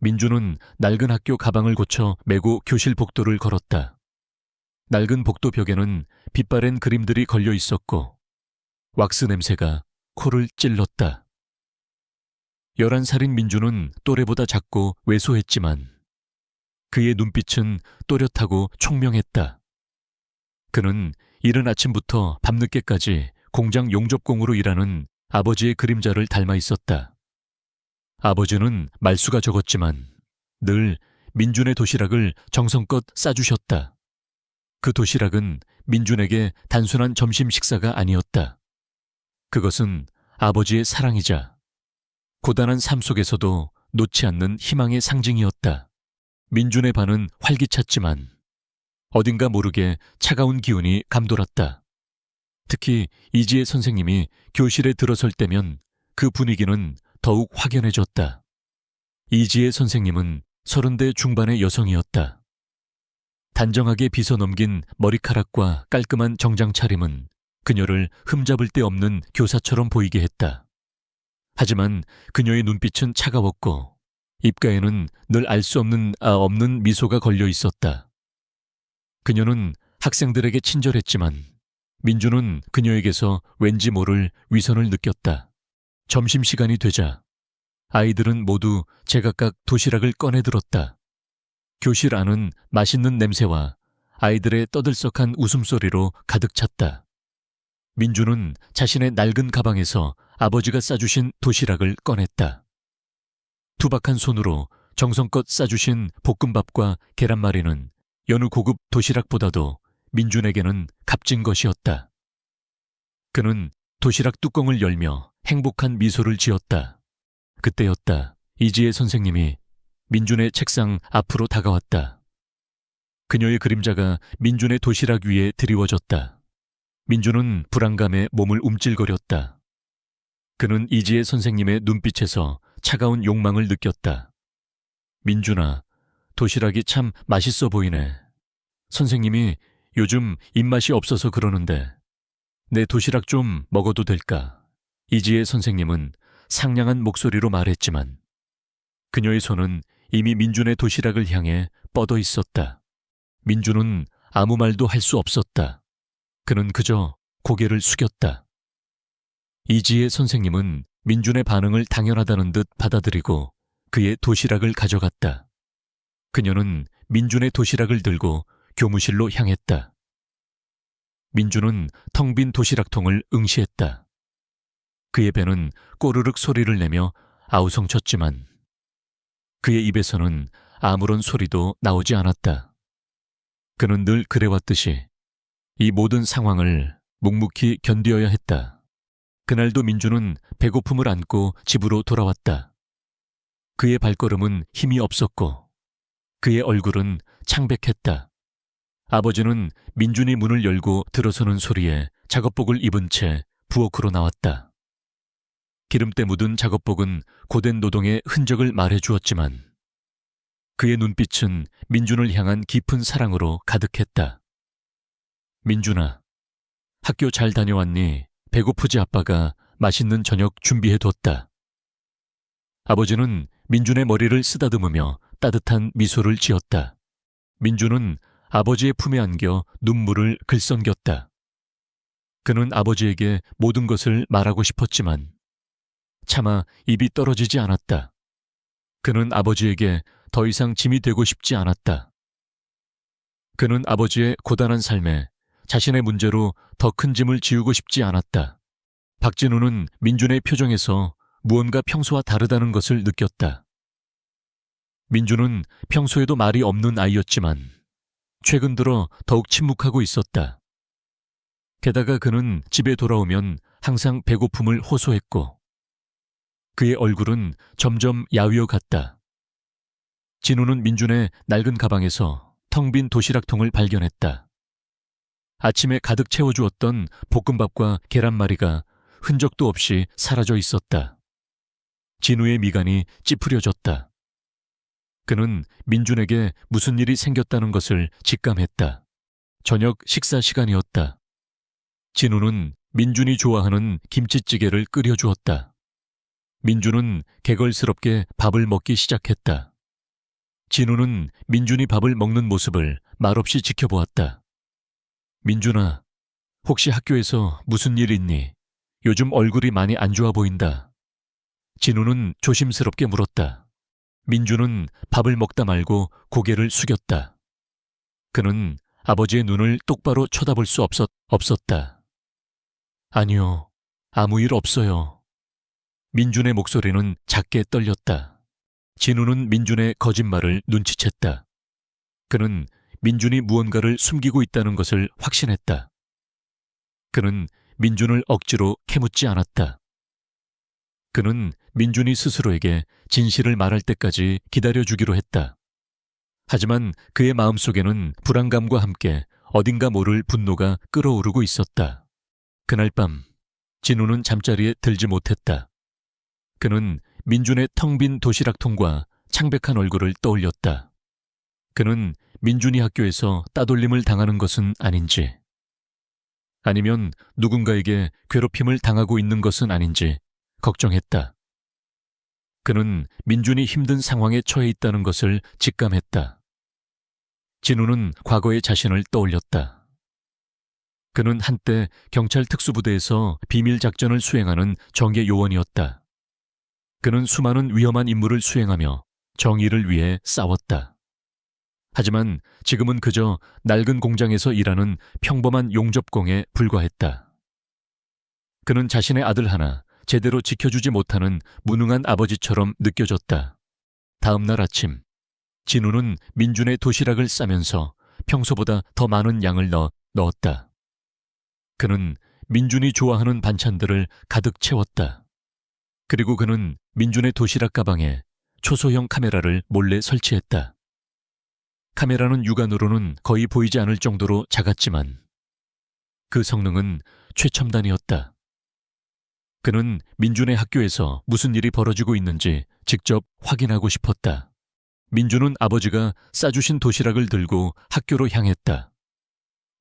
민주는 낡은 학교 가방을 고쳐 메고 교실 복도를 걸었다. 낡은 복도 벽에는 빛바랜 그림들이 걸려 있었고 왁스 냄새가 코를 찔렀다. 11살인 민주는 또래보다 작고 왜소했지만 그의 눈빛은 또렷하고 총명했다. 그는 이른 아침부터 밤늦게까지 공장 용접공으로 일하는 아버지의 그림자를 닮아 있었다. 아버지는 말수가 적었지만 늘 민준의 도시락을 정성껏 싸주셨다. 그 도시락은 민준에게 단순한 점심 식사가 아니었다. 그것은 아버지의 사랑이자 고단한 삶 속에서도 놓지 않는 희망의 상징이었다. 민준의 반은 활기찼지만 어딘가 모르게 차가운 기운이 감돌았다. 특히 이지혜 선생님이 교실에 들어설 때면 그 분위기는 더욱 확연해졌다. 이지혜 선생님은 30대 중반의 여성이었다. 단정하게 빗어 넘긴 머리카락과 깔끔한 정장 차림은 그녀를 흠잡을 데 없는 교사처럼 보이게 했다. 하지만 그녀의 눈빛은 차가웠고 입가에는 늘 알 수 없는 미소가 걸려 있었다. 그녀는 학생들에게 친절했지만 민주는 그녀에게서 왠지 모를 위선을 느꼈다. 점심시간이 되자 아이들은 모두 제각각 도시락을 꺼내들었다. 교실 안은 맛있는 냄새와 아이들의 떠들썩한 웃음소리로 가득 찼다. 민주는 자신의 낡은 가방에서 아버지가 싸주신 도시락을 꺼냈다. 투박한 손으로 정성껏 싸주신 볶음밥과 계란말이는 여느 고급 도시락보다도 민준에게는 값진 것이었다. 그는 도시락 뚜껑을 열며 행복한 미소를 지었다. 그때였다. 이지혜 선생님이 민준의 책상 앞으로 다가왔다. 그녀의 그림자가 민준의 도시락 위에 드리워졌다. 민준은 불안감에 몸을 움찔거렸다. 그는 이지혜 선생님의 눈빛에서 차가운 욕망을 느꼈다. 민준아, 도시락이 참 맛있어 보이네. 선생님이 요즘 입맛이 없어서 그러는데 내 도시락 좀 먹어도 될까? 이지혜 선생님은 상냥한 목소리로 말했지만 그녀의 손은 이미 민준의 도시락을 향해 뻗어 있었다. 민준은 아무 말도 할 수 없었다. 그는 그저 고개를 숙였다. 이지혜 선생님은 민준의 반응을 당연하다는 듯 받아들이고 그의 도시락을 가져갔다. 그녀는 민준의 도시락을 들고 교무실로 향했다. 민준은 텅 빈 도시락통을 응시했다. 그의 배는 꼬르륵 소리를 내며 아우성쳤지만 그의 입에서는 아무런 소리도 나오지 않았다. 그는 늘 그래왔듯이 이 모든 상황을 묵묵히 견디어야 했다. 그날도 민준은 배고픔을 안고 집으로 돌아왔다. 그의 발걸음은 힘이 없었고 그의 얼굴은 창백했다. 아버지는 민준이 문을 열고 들어서는 소리에 작업복을 입은 채 부엌으로 나왔다. 기름때 묻은 작업복은 고된 노동의 흔적을 말해주었지만 그의 눈빛은 민준을 향한 깊은 사랑으로 가득했다. 민준아, 학교 잘 다녀왔니? 배고프지? 아빠가 맛있는 저녁 준비해뒀다. 아버지는 민준의 머리를 쓰다듬으며 따뜻한 미소를 지었다. 민준은 아버지의 품에 안겨 눈물을 글썽겼다. 그는 아버지에게 모든 것을 말하고 싶었지만 차마 입이 떨어지지 않았다. 그는 아버지에게 더 이상 짐이 되고 싶지 않았다. 그는 아버지의 고단한 삶에 자신의 문제로 더 큰 짐을 지우고 싶지 않았다. 박진우는 민준의 표정에서 무언가 평소와 다르다는 것을 느꼈다. 민준은 평소에도 말이 없는 아이였지만 최근 들어 더욱 침묵하고 있었다. 게다가 그는 집에 돌아오면 항상 배고픔을 호소했고 그의 얼굴은 점점 야위어 갔다. 진우는 민준의 낡은 가방에서 텅 빈 도시락통을 발견했다. 아침에 가득 채워주었던 볶음밥과 계란말이가 흔적도 없이 사라져 있었다. 진우의 미간이 찌푸려졌다. 그는 민준에게 무슨 일이 생겼다는 것을 직감했다. 저녁 식사 시간이었다. 진우는 민준이 좋아하는 김치찌개를 끓여주었다. 민준은 개걸스럽게 밥을 먹기 시작했다. 진우는 민준이 밥을 먹는 모습을 말없이 지켜보았다. 민준아, 혹시 학교에서 무슨 일 있니? 요즘 얼굴이 많이 안 좋아 보인다. 진우는 조심스럽게 물었다. 민준은 밥을 먹다 말고 고개를 숙였다. 그는 아버지의 눈을 똑바로 쳐다볼 수 없었다. 아니요, 아무 일 없어요. 민준의 목소리는 작게 떨렸다. 진우는 민준의 거짓말을 눈치챘다. 그는 민준이 무언가를 숨기고 있다는 것을 확신했다. 그는 민준을 억지로 캐묻지 않았다. 그는 민준이 스스로에게 진실을 말할 때까지 기다려주기로 했다. 하지만 그의 마음속에는 불안감과 함께 어딘가 모를 분노가 끓어오르고 있었다. 그날 밤 진우는 잠자리에 들지 못했다. 그는 민준의 텅 빈 도시락통과 창백한 얼굴을 떠올렸다. 그는 민준이 학교에서 따돌림을 당하는 것은 아닌지, 아니면 누군가에게 괴롭힘을 당하고 있는 것은 아닌지 걱정했다. 그는 민준이 힘든 상황에 처해 있다는 것을 직감했다. 진우는 과거의 자신을 떠올렸다. 그는 한때 경찰 특수부대에서 비밀 작전을 수행하는 정예 요원이었다. 그는 수많은 위험한 임무를 수행하며 정의를 위해 싸웠다. 하지만 지금은 그저 낡은 공장에서 일하는 평범한 용접공에 불과했다. 그는 자신의 아들 하나 제대로 지켜주지 못하는 무능한 아버지처럼 느껴졌다. 다음 날 아침, 진우는 민준의 도시락을 싸면서 평소보다 더 많은 양을 넣었다. 그는 민준이 좋아하는 반찬들을 가득 채웠다. 그리고 그는 민준의 도시락 가방에 초소형 카메라를 몰래 설치했다. 카메라는 육안으로는 거의 보이지 않을 정도로 작았지만 그 성능은 최첨단이었다. 그는 민준의 학교에서 무슨 일이 벌어지고 있는지 직접 확인하고 싶었다. 민준은 아버지가 싸주신 도시락을 들고 학교로 향했다.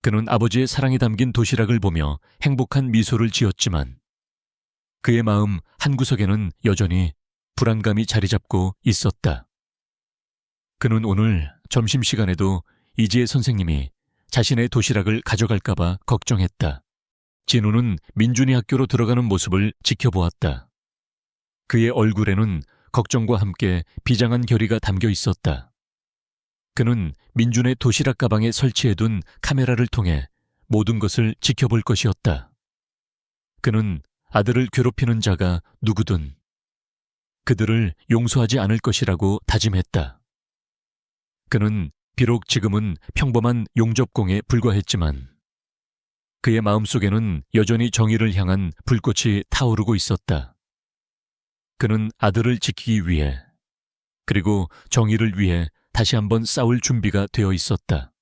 그는 아버지의 사랑이 담긴 도시락을 보며 행복한 미소를 지었지만 그의 마음 한구석에는 여전히 불안감이 자리 잡고 있었다. 그는 오늘 점심시간에도 이지혜 선생님이 자신의 도시락을 가져갈까봐 걱정했다. 진우는 민준이 학교로 들어가는 모습을 지켜보았다. 그의 얼굴에는 걱정과 함께 비장한 결의가 담겨 있었다. 그는 민준의 도시락 가방에 설치해둔 카메라를 통해 모든 것을 지켜볼 것이었다. 그는 아들을 괴롭히는 자가 누구든 그들을 용서하지 않을 것이라고 다짐했다. 그는 비록 지금은 평범한 용접공에 불과했지만 그의 마음속에는 여전히 정의를 향한 불꽃이 타오르고 있었다. 그는 아들을 지키기 위해, 그리고 정의를 위해 다시 한번 싸울 준비가 되어 있었다.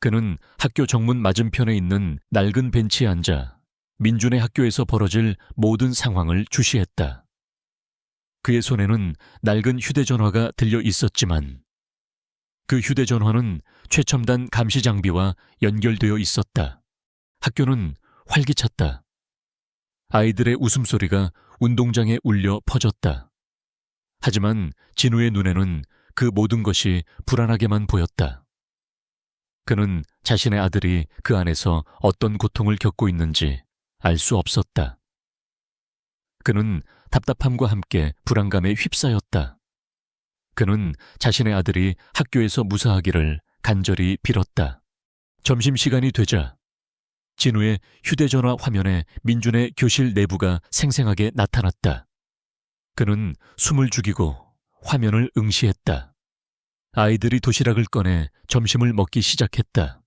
그는 학교 정문 맞은편에 있는 낡은 벤치에 앉아 민준의 학교에서 벌어질 모든 상황을 주시했다. 그의 손에는 낡은 휴대전화가 들려 있었지만 그 휴대전화는 최첨단 감시 장비와 연결되어 있었다. 학교는 활기찼다. 아이들의 웃음소리가 운동장에 울려 퍼졌다. 하지만 진우의 눈에는 그 모든 것이 불안하게만 보였다. 그는 자신의 아들이 그 안에서 어떤 고통을 겪고 있는지 알 수 없었다. 그는 답답함과 함께 불안감에 휩싸였다. 그는 자신의 아들이 학교에서 무사하기를 간절히 빌었다. 점심시간이 되자 진우의 휴대전화 화면에 민준의 교실 내부가 생생하게 나타났다. 그는 숨을 죽이고 화면을 응시했다. 아이들이 도시락을 꺼내 점심을 먹기 시작했다.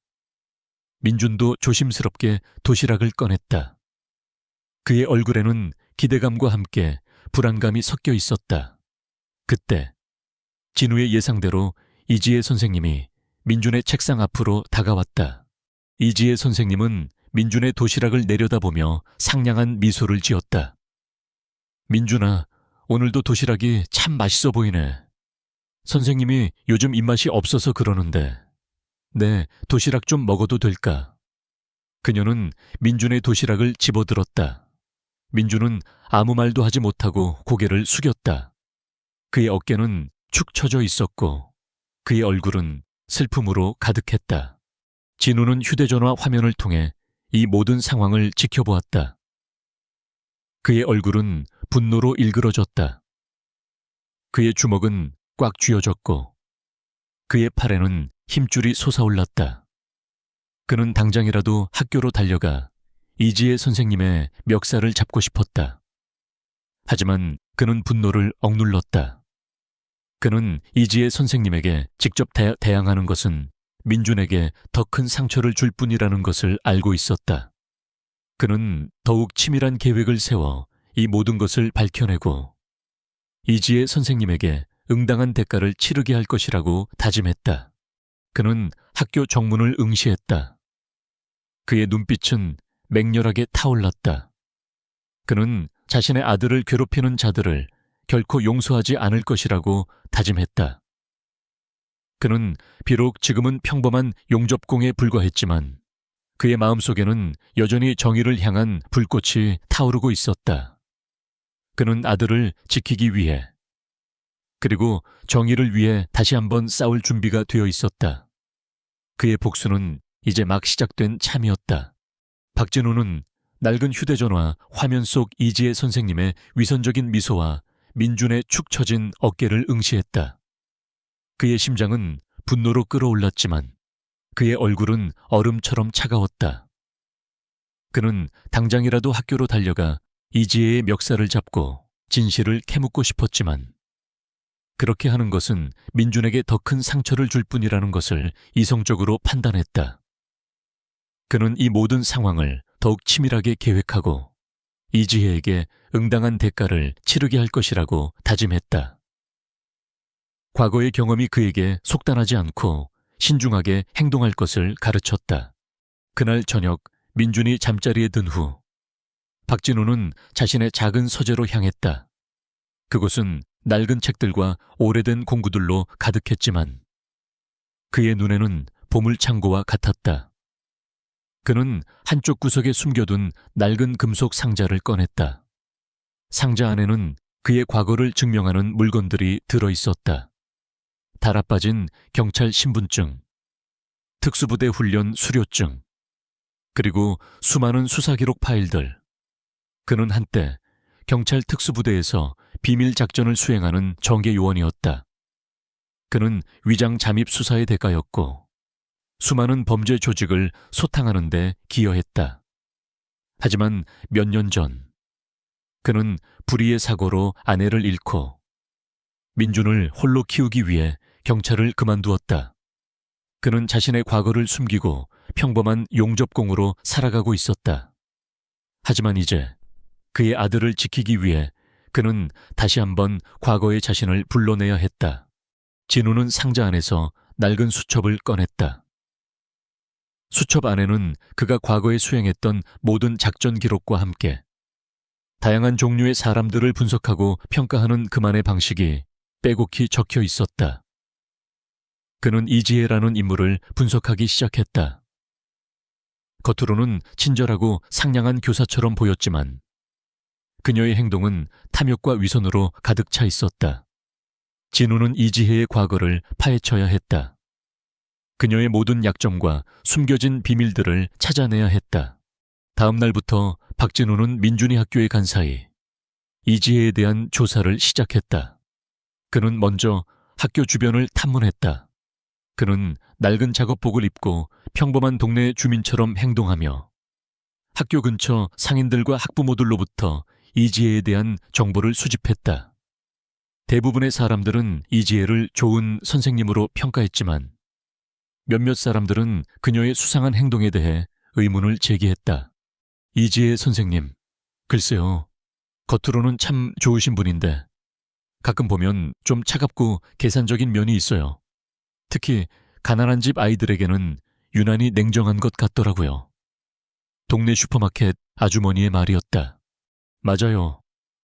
민준도 조심스럽게 도시락을 꺼냈다. 그의 얼굴에는 기대감과 함께 불안감이 섞여 있었다. 그때 진우의 예상대로 이지혜 선생님이 민준의 책상 앞으로 다가왔다. 이지혜 선생님은 민준의 도시락을 내려다보며 상냥한 미소를 지었다. 민준아, 오늘도 도시락이 참 맛있어 보이네. 선생님이 요즘 입맛이 없어서 그러는데 네, 도시락 좀 먹어도 될까? 그녀는 민준의 도시락을 집어들었다. 민준은 아무 말도 하지 못하고 고개를 숙였다. 그의 어깨는 축 처져 있었고 그의 얼굴은 슬픔으로 가득했다. 진우는 휴대전화 화면을 통해 이 모든 상황을 지켜보았다. 그의 얼굴은 분노로 일그러졌다. 그의 주먹은 꽉 쥐어졌고 그의 팔에는 힘줄이 솟아올랐다. 그는 당장이라도 학교로 달려가 이지혜 선생님의 멱살을 잡고 싶었다. 하지만 그는 분노를 억눌렀다. 그는 이지혜 선생님에게 직접 대항하는 것은 민준에게 더 큰 상처를 줄 뿐이라는 것을 알고 있었다. 그는 더욱 치밀한 계획을 세워 이 모든 것을 밝혀내고 이지혜 선생님에게 응당한 대가를 치르게 할 것이라고 다짐했다. 그는 학교 정문을 응시했다. 그의 눈빛은 맹렬하게 타올랐다. 그는 자신의 아들을 괴롭히는 자들을 결코 용서하지 않을 것이라고 다짐했다. 그는 비록 지금은 평범한 용접공에 불과했지만 그의 마음속에는 여전히 정의를 향한 불꽃이 타오르고 있었다. 그는 아들을 지키기 위해 그리고 정의를 위해 다시 한번 싸울 준비가 되어 있었다. 그의 복수는 이제 막 시작된 참이었다. 박진우는 낡은 휴대전화 화면 속 이지혜 선생님의 위선적인 미소와 민준의 축 처진 어깨를 응시했다. 그의 심장은 분노로 끓어올랐지만 그의 얼굴은 얼음처럼 차가웠다. 그는 당장이라도 학교로 달려가 이지혜의 멱살을 잡고 진실을 캐묻고 싶었지만 그렇게 하는 것은 민준에게 더 큰 상처를 줄 뿐이라는 것을 이성적으로 판단했다. 그는 이 모든 상황을 더욱 치밀하게 계획하고 이지혜에게 응당한 대가를 치르게 할 것이라고 다짐했다. 과거의 경험이 그에게 속단하지 않고 신중하게 행동할 것을 가르쳤다. 그날 저녁 민준이 잠자리에 든 후 박진우는 자신의 작은 서재로 향했다. 그곳은 낡은 책들과 오래된 공구들로 가득했지만 그의 눈에는 보물창고와 같았다. 그는 한쪽 구석에 숨겨둔 낡은 금속 상자를 꺼냈다. 상자 안에는 그의 과거를 증명하는 물건들이 들어있었다. 달아빠진 경찰 신분증, 특수부대 훈련 수료증, 그리고 수많은 수사기록 파일들. 그는 한때 경찰 특수부대에서 비밀 작전을 수행하는 정계 요원이었다. 그는 위장 잠입 수사의 대가였고 수많은 범죄 조직을 소탕하는 데 기여했다. 하지만 몇 년 전 그는 불의의 사고로 아내를 잃고 민준을 홀로 키우기 위해 경찰을 그만두었다. 그는 자신의 과거를 숨기고 평범한 용접공으로 살아가고 있었다. 하지만 이제 그의 아들을 지키기 위해 그는 다시 한번 과거의 자신을 불러내야 했다. 진우는 상자 안에서 낡은 수첩을 꺼냈다. 수첩 안에는 그가 과거에 수행했던 모든 작전 기록과 함께 다양한 종류의 사람들을 분석하고 평가하는 그만의 방식이 빼곡히 적혀 있었다. 그는 이지혜라는 인물을 분석하기 시작했다. 겉으로는 친절하고 상냥한 교사처럼 보였지만 그녀의 행동은 탐욕과 위선으로 가득 차 있었다. 진우는 이지혜의 과거를 파헤쳐야 했다. 그녀의 모든 약점과 숨겨진 비밀들을 찾아내야 했다. 다음 날부터 박진우는 민준이 학교에 간 사이 이지혜에 대한 조사를 시작했다. 그는 먼저 학교 주변을 탐문했다. 그는 낡은 작업복을 입고 평범한 동네 주민처럼 행동하며 학교 근처 상인들과 학부모들로부터 이지혜에 대한 정보를 수집했다. 대부분의 사람들은 이지혜를 좋은 선생님으로 평가했지만 몇몇 사람들은 그녀의 수상한 행동에 대해 의문을 제기했다. 이지혜 선생님, 글쎄요, 겉으로는 참 좋으신 분인데 가끔 보면 좀 차갑고 계산적인 면이 있어요. 특히 가난한 집 아이들에게는 유난히 냉정한 것 같더라고요. 동네 슈퍼마켓 아주머니의 말이었다. 맞아요.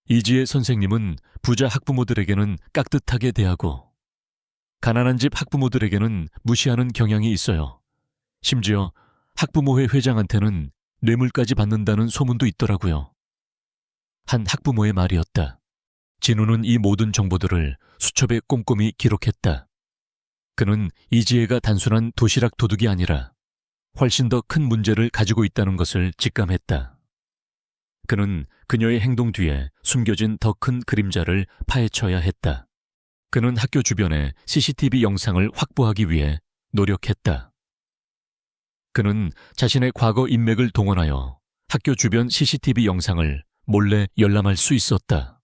이지혜 선생님은 부자 학부모들에게는 깍듯하게 대하고 가난한 집 학부모들에게는 무시하는 경향이 있어요. 심지어 학부모회 회장한테는 뇌물까지 받는다는 소문도 있더라고요. 한 학부모의 말이었다. 진우는 이 모든 정보들을 수첩에 꼼꼼히 기록했다. 그는 이지혜가 단순한 도시락 도둑이 아니라 훨씬 더 큰 문제를 가지고 있다는 것을 직감했다. 그는 그녀의 행동 뒤에 숨겨진 더 큰 그림자를 파헤쳐야 했다. 그는 학교 주변에 CCTV 영상을 확보하기 위해 노력했다. 그는 자신의 과거 인맥을 동원하여 학교 주변 CCTV 영상을 몰래 열람할 수 있었다.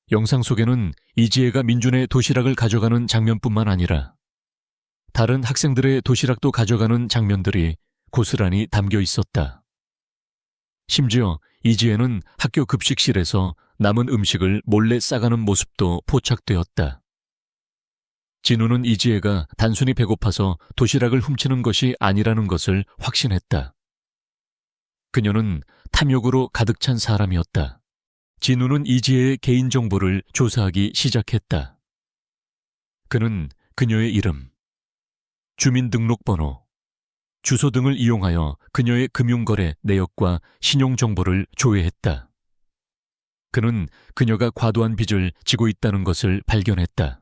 영상 속에는 이지혜가 민준의 도시락을 가져가는 장면뿐만 아니라 다른 학생들의 도시락도 가져가는 장면들이 고스란히 담겨 있었다. 심지어 이지혜는 학교 급식실에서 남은 음식을 몰래 싸가는 모습도 포착되었다. 진우는 이지혜가 단순히 배고파서 도시락을 훔치는 것이 아니라는 것을 확신했다. 그녀는 탐욕으로 가득 찬 사람이었다. 진우는 이지혜의 개인정보를 조사하기 시작했다. 그는 그녀의 이름, 주민등록번호, 주소 등을 이용하여 그녀의 금융거래 내역과 신용정보를 조회했다. 그는 그녀가 과도한 빚을 지고 있다는 것을 발견했다.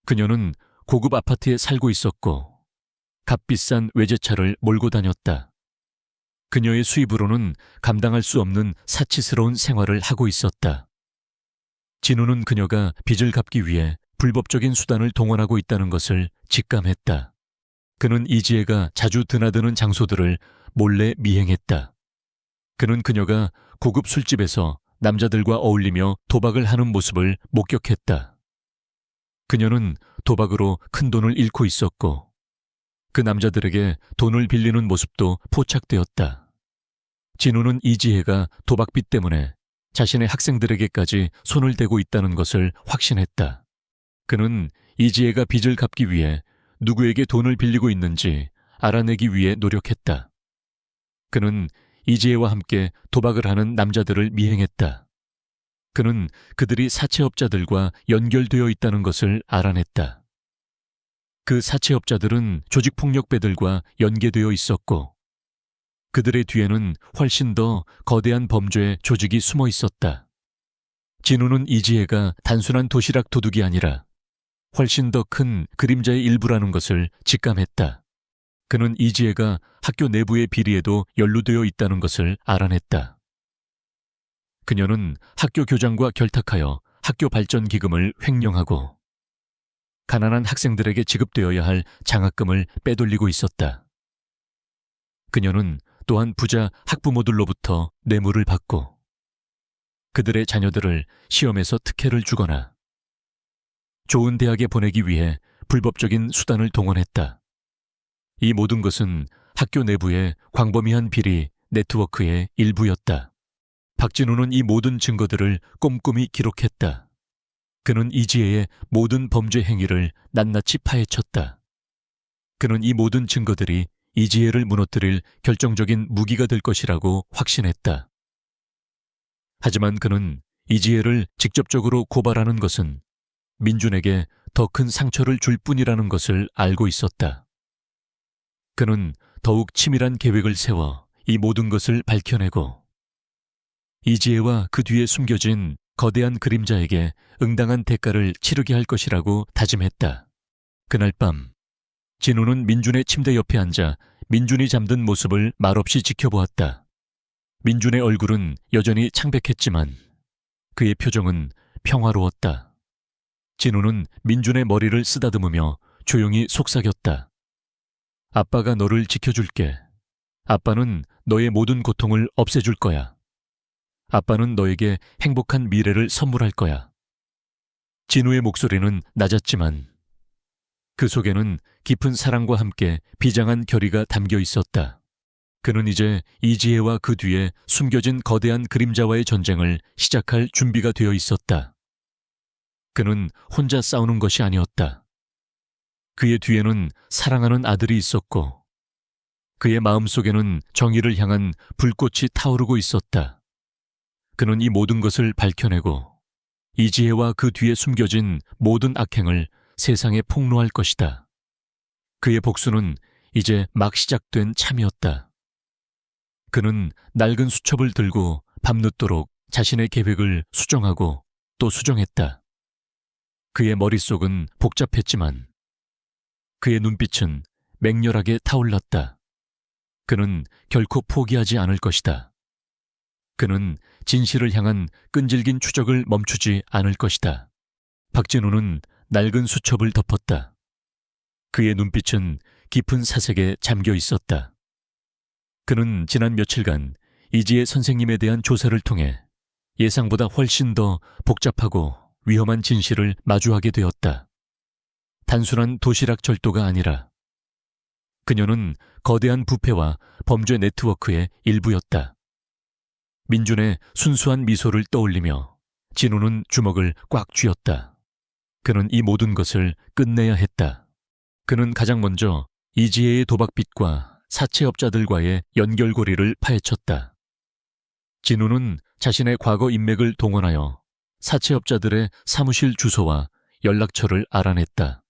그녀는 고급 아파트에 살고 있었고 값비싼 외제차를 몰고 다녔다. 그녀의 수입으로는 감당할 수 없는 사치스러운 생활을 하고 있었다. 진우는 그녀가 빚을 갚기 위해 불법적인 수단을 동원하고 있다는 것을 직감했다. 그는 이지혜가 자주 드나드는 장소들을 몰래 미행했다. 그는 그녀가 고급 술집에서 남자들과 어울리며 도박을 하는 모습을 목격했다. 그녀는 도박으로 큰 돈을 잃고 있었고 그 남자들에게 돈을 빌리는 모습도 포착되었다. 진우는 이지혜가 도박빚 때문에 자신의 학생들에게까지 손을 대고 있다는 것을 확신했다. 그는 이지혜가 빚을 갚기 위해 누구에게 돈을 빌리고 있는지 알아내기 위해 노력했다. 그는 이지혜와 함께 도박을 하는 남자들을 미행했다. 그는 그들이 사채업자들과 연결되어 있다는 것을 알아냈다. 그 사채업자들은 조직폭력배들과 연계되어 있었고 그들의 뒤에는 훨씬 더 거대한 범죄 조직이 숨어 있었다. 진우는 이지혜가 단순한 도시락 도둑이 아니라 훨씬 더 큰 그림자의 일부라는 것을 직감했다. 그는 이지혜가 학교 내부의 비리에도 연루되어 있다는 것을 알아냈다. 그녀는 학교 교장과 결탁하여 학교 발전 기금을 횡령하고 가난한 학생들에게 지급되어야 할 장학금을 빼돌리고 있었다. 그녀는 또한 부자 학부모들로부터 뇌물을 받고 그들의 자녀들을 시험에서 특혜를 주거나 좋은 대학에 보내기 위해 불법적인 수단을 동원했다. 이 모든 것은 학교 내부의 광범위한 비리 네트워크의 일부였다. 박진우는 이 모든 증거들을 꼼꼼히 기록했다. 그는 이지혜의 모든 범죄 행위를 낱낱이 파헤쳤다. 그는 이 모든 증거들이 이지혜를 무너뜨릴 결정적인 무기가 될 것이라고 확신했다. 하지만 그는 이지혜를 직접적으로 고발하는 것은 민준에게 더 큰 상처를 줄 뿐이라는 것을 알고 있었다. 그는 더욱 치밀한 계획을 세워 이 모든 것을 밝혀내고 이지혜와 그 뒤에 숨겨진 거대한 그림자에게 응당한 대가를 치르게 할 것이라고 다짐했다. 그날 밤 진우는 민준의 침대 옆에 앉아 민준이 잠든 모습을 말없이 지켜보았다. 민준의 얼굴은 여전히 창백했지만 그의 표정은 평화로웠다. 진우는 민준의 머리를 쓰다듬으며 조용히 속삭였다. 아빠가 너를 지켜줄게. 아빠는 너의 모든 고통을 없애줄 거야. 아빠는 너에게 행복한 미래를 선물할 거야. 진우의 목소리는 낮았지만 그 속에는 깊은 사랑과 함께 비장한 결의가 담겨 있었다. 그는 이제 이지혜와 그 뒤에 숨겨진 거대한 그림자와의 전쟁을 시작할 준비가 되어 있었다. 그는 혼자 싸우는 것이 아니었다. 그의 뒤에는 사랑하는 아들이 있었고 그의 마음속에는 정의를 향한 불꽃이 타오르고 있었다. 그는 이 모든 것을 밝혀내고 이지혜와 그 뒤에 숨겨진 모든 악행을 세상에 폭로할 것이다. 그의 복수는 이제 막 시작된 참이었다. 그는 낡은 수첩을 들고 밤늦도록 자신의 계획을 수정하고 또 수정했다. 그의 머릿속은 복잡했지만 그의 눈빛은 맹렬하게 타올랐다. 그는 결코 포기하지 않을 것이다. 그는 진실을 향한 끈질긴 추적을 멈추지 않을 것이다. 박진우는 낡은 수첩을 덮었다. 그의 눈빛은 깊은 사색에 잠겨 있었다. 그는 지난 며칠간 이지혜 선생님에 대한 조사를 통해 예상보다 훨씬 더 복잡하고 위험한 진실을 마주하게 되었다. 단순한 도시락 절도가 아니라 그녀는 거대한 부패와 범죄 네트워크의 일부였다. 민준의 순수한 미소를 떠올리며 진우는 주먹을 꽉 쥐었다. 그는 이 모든 것을 끝내야 했다. 그는 가장 먼저 이지혜의 도박빚과 사채업자들과의 연결고리를 파헤쳤다. 진우는 자신의 과거 인맥을 동원하여 사채업자들의 사무실 주소와 연락처를 알아냈다.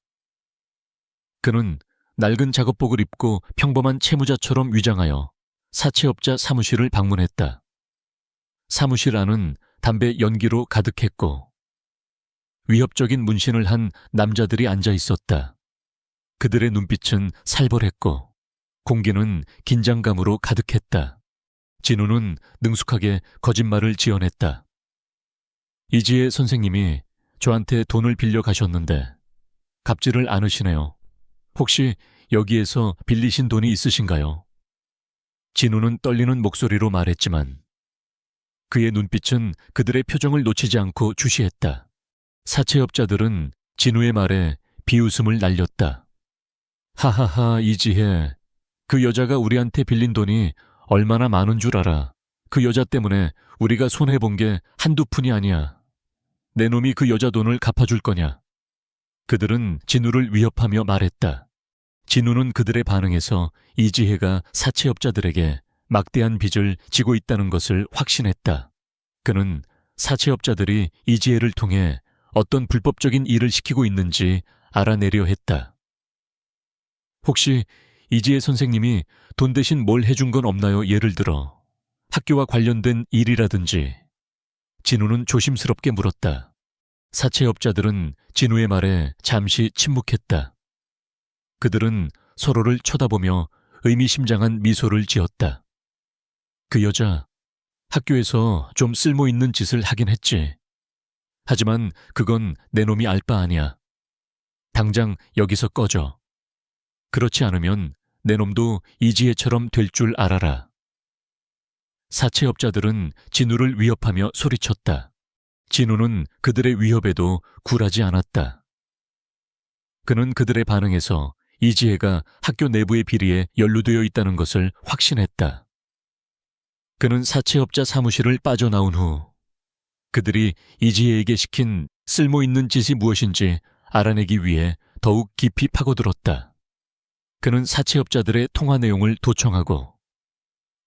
그는 낡은 작업복을 입고 평범한 채무자처럼 위장하여 사채업자 사무실을 방문했다. 사무실 안은 담배 연기로 가득했고 위협적인 문신을 한 남자들이 앉아 있었다. 그들의 눈빛은 살벌했고 공기는 긴장감으로 가득했다. 진우는 능숙하게 거짓말을 지어냈다. 이지혜 선생님이 저한테 돈을 빌려 가셨는데 갚지를 않으시네요. 혹시 여기에서 빌리신 돈이 있으신가요? 진우는 떨리는 목소리로 말했지만 그의 눈빛은 그들의 표정을 놓치지 않고 주시했다. 사채업자들은 진우의 말에 비웃음을 날렸다. 하하하, 이지혜. 그 여자가 우리한테 빌린 돈이 얼마나 많은 줄 알아. 그 여자 때문에 우리가 손해본 게 한두 푼이 아니야. 내 놈이 그 여자 돈을 갚아줄 거냐? 그들은 진우를 위협하며 말했다. 진우는 그들의 반응에서 이지혜가 사채업자들에게 막대한 빚을 지고 있다는 것을 확신했다. 그는 사채업자들이 이지혜를 통해 어떤 불법적인 일을 시키고 있는지 알아내려 했다. 혹시 이지혜 선생님이 돈 대신 뭘 해준 건 없나요? 예를 들어 학교와 관련된 일이라든지. 진우는 조심스럽게 물었다. 사채업자들은 진우의 말에 잠시 침묵했다. 그들은 서로를 쳐다보며 의미심장한 미소를 지었다. 그 여자, 학교에서 좀 쓸모있는 짓을 하긴 했지. 하지만 그건 내 놈이 알 바 아니야. 당장 여기서 꺼져. 그렇지 않으면 내 놈도 이지혜처럼 될 줄 알아라. 사채업자들은 진우를 위협하며 소리쳤다. 진우는 그들의 위협에도 굴하지 않았다. 그는 그들의 반응에서 이지혜가 학교 내부의 비리에 연루되어 있다는 것을 확신했다. 그는 사채업자 사무실을 빠져나온 후 그들이 이지혜에게 시킨 쓸모있는 짓이 무엇인지 알아내기 위해 더욱 깊이 파고들었다. 그는 사채업자들의 통화 내용을 도청하고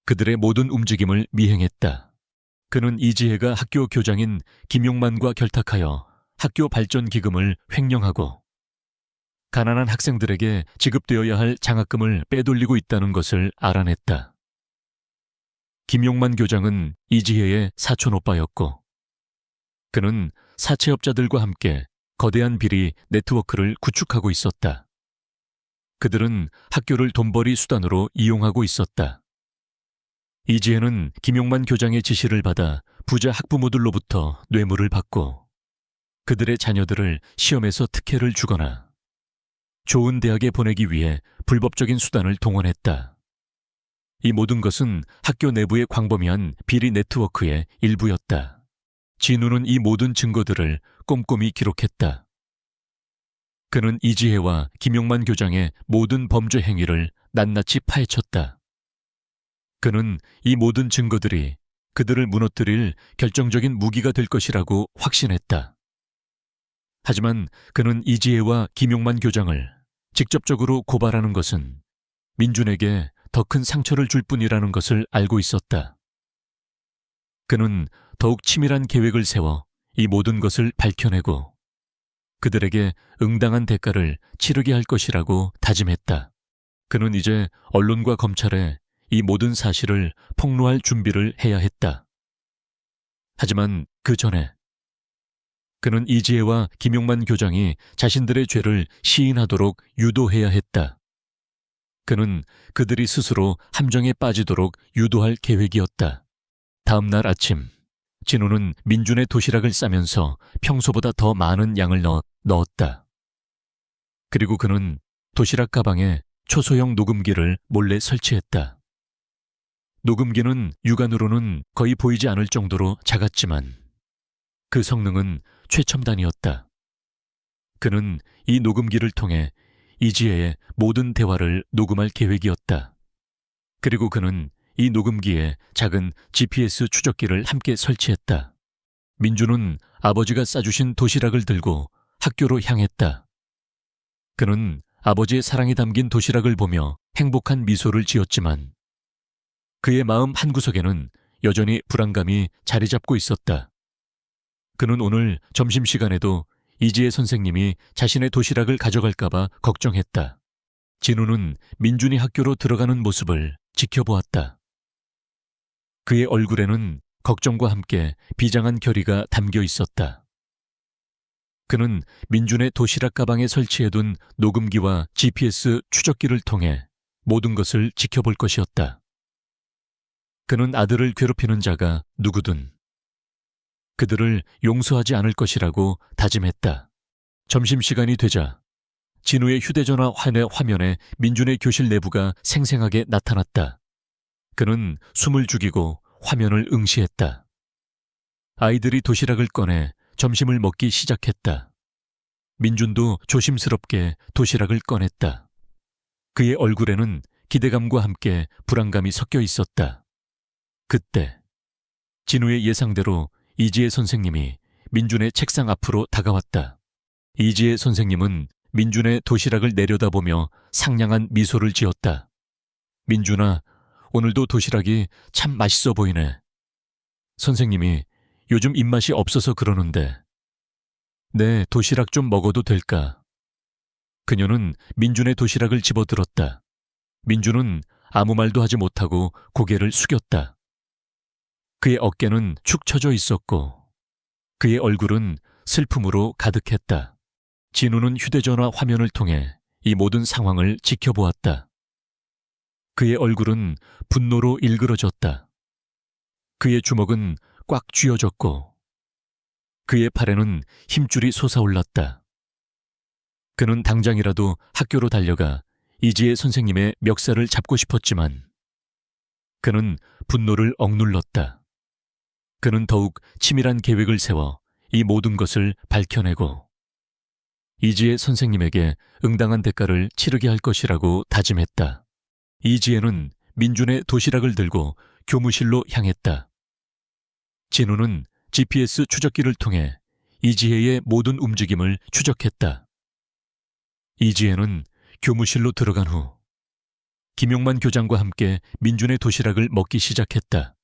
그들의 모든 움직임을 미행했다. 그는 이지혜가 학교 교장인 김용만과 결탁하여 학교 발전 기금을 횡령하고 가난한 학생들에게 지급되어야 할 장학금을 빼돌리고 있다는 것을 알아냈다. 김용만 교장은 이지혜의 사촌오빠였고 그는 사채업자들과 함께 거대한 비리 네트워크를 구축하고 있었다. 그들은 학교를 돈벌이 수단으로 이용하고 있었다. 이지혜는 김용만 교장의 지시를 받아 부자 학부모들로부터 뇌물을 받고 그들의 자녀들을 시험에서 특혜를 주거나 좋은 대학에 보내기 위해 불법적인 수단을 동원했다. 이 모든 것은 학교 내부의 광범위한 비리 네트워크의 일부였다. 진우는 이 모든 증거들을 꼼꼼히 기록했다. 그는 이지혜와 김용만 교장의 모든 범죄 행위를 낱낱이 파헤쳤다. 그는 이 모든 증거들이 그들을 무너뜨릴 결정적인 무기가 될 것이라고 확신했다. 하지만 그는 이지혜와 김용만 교장을 직접적으로 고발하는 것은 민준에게 더 큰 상처를 줄 뿐이라는 것을 알고 있었다. 그는 더욱 치밀한 계획을 세워 이 모든 것을 밝혀내고 그들에게 응당한 대가를 치르게 할 것이라고 다짐했다. 그는 이제 언론과 검찰에 이 모든 사실을 폭로할 준비를 해야 했다. 하지만 그 전에 그는 이지혜와 김용만 교장이 자신들의 죄를 시인하도록 유도해야 했다. 그는 그들이 스스로 함정에 빠지도록 유도할 계획이었다. 다음 날 아침, 진우는 민준의 도시락을 싸면서 평소보다 더 많은 양을 넣었다. 그리고 그는 도시락 가방에 초소형 녹음기를 몰래 설치했다. 녹음기는 육안으로는 거의 보이지 않을 정도로 작았지만 그 성능은 최첨단이었다. 그는 이 녹음기를 통해 이지혜의 모든 대화를 녹음할 계획이었다. 그리고 그는 이 녹음기에 작은 GPS 추적기를 함께 설치했다. 민주는 아버지가 싸주신 도시락을 들고 학교로 향했다. 그는 아버지의 사랑이 담긴 도시락을 보며 행복한 미소를 지었지만 그의 마음 한구석에는 여전히 불안감이 자리 잡고 있었다. 그는 오늘 점심시간에도 이지혜 선생님이 자신의 도시락을 가져갈까봐 걱정했다. 진우는 민준이 학교로 들어가는 모습을 지켜보았다. 그의 얼굴에는 걱정과 함께 비장한 결의가 담겨 있었다. 그는 민준의 도시락 가방에 설치해둔 녹음기와 GPS 추적기를 통해 모든 것을 지켜볼 것이었다. 그는 아들을 괴롭히는 자가 누구든 그들을 용서하지 않을 것이라고 다짐했다. 점심시간이 되자 진우의 휴대전화 화면에 민준의 교실 내부가 생생하게 나타났다. 그는 숨을 죽이고 화면을 응시했다. 아이들이 도시락을 꺼내 점심을 먹기 시작했다. 민준도 조심스럽게 도시락을 꺼냈다. 그의 얼굴에는 기대감과 함께 불안감이 섞여 있었다. 그때 진우의 예상대로 이지혜 선생님이 민준의 책상 앞으로 다가왔다. 이지혜 선생님은 민준의 도시락을 내려다보며 상냥한 미소를 지었다. 민준아, 오늘도 도시락이 참 맛있어 보이네. 선생님이 요즘 입맛이 없어서 그러는데 내 도시락 좀 먹어도 될까? 그녀는 민준의 도시락을 집어들었다. 민준은 아무 말도 하지 못하고 고개를 숙였다. 그의 어깨는 축 처져 있었고 그의 얼굴은 슬픔으로 가득했다. 진우는 휴대전화 화면을 통해 이 모든 상황을 지켜보았다. 그의 얼굴은 분노로 일그러졌다. 그의 주먹은 꽉 쥐어졌고 그의 팔에는 힘줄이 솟아올랐다. 그는 당장이라도 학교로 달려가 이지혜 선생님의 멱살을 잡고 싶었지만 그는 분노를 억눌렀다. 그는 더욱 치밀한 계획을 세워 이 모든 것을 밝혀내고 이지혜 선생님에게 응당한 대가를 치르게 할 것이라고 다짐했다. 이지혜는 민준의 도시락을 들고 교무실로 향했다. 진우는 GPS 추적기를 통해 이지혜의 모든 움직임을 추적했다. 이지혜는 교무실로 들어간 후 김용만 교장과 함께 민준의 도시락을 먹기 시작했다.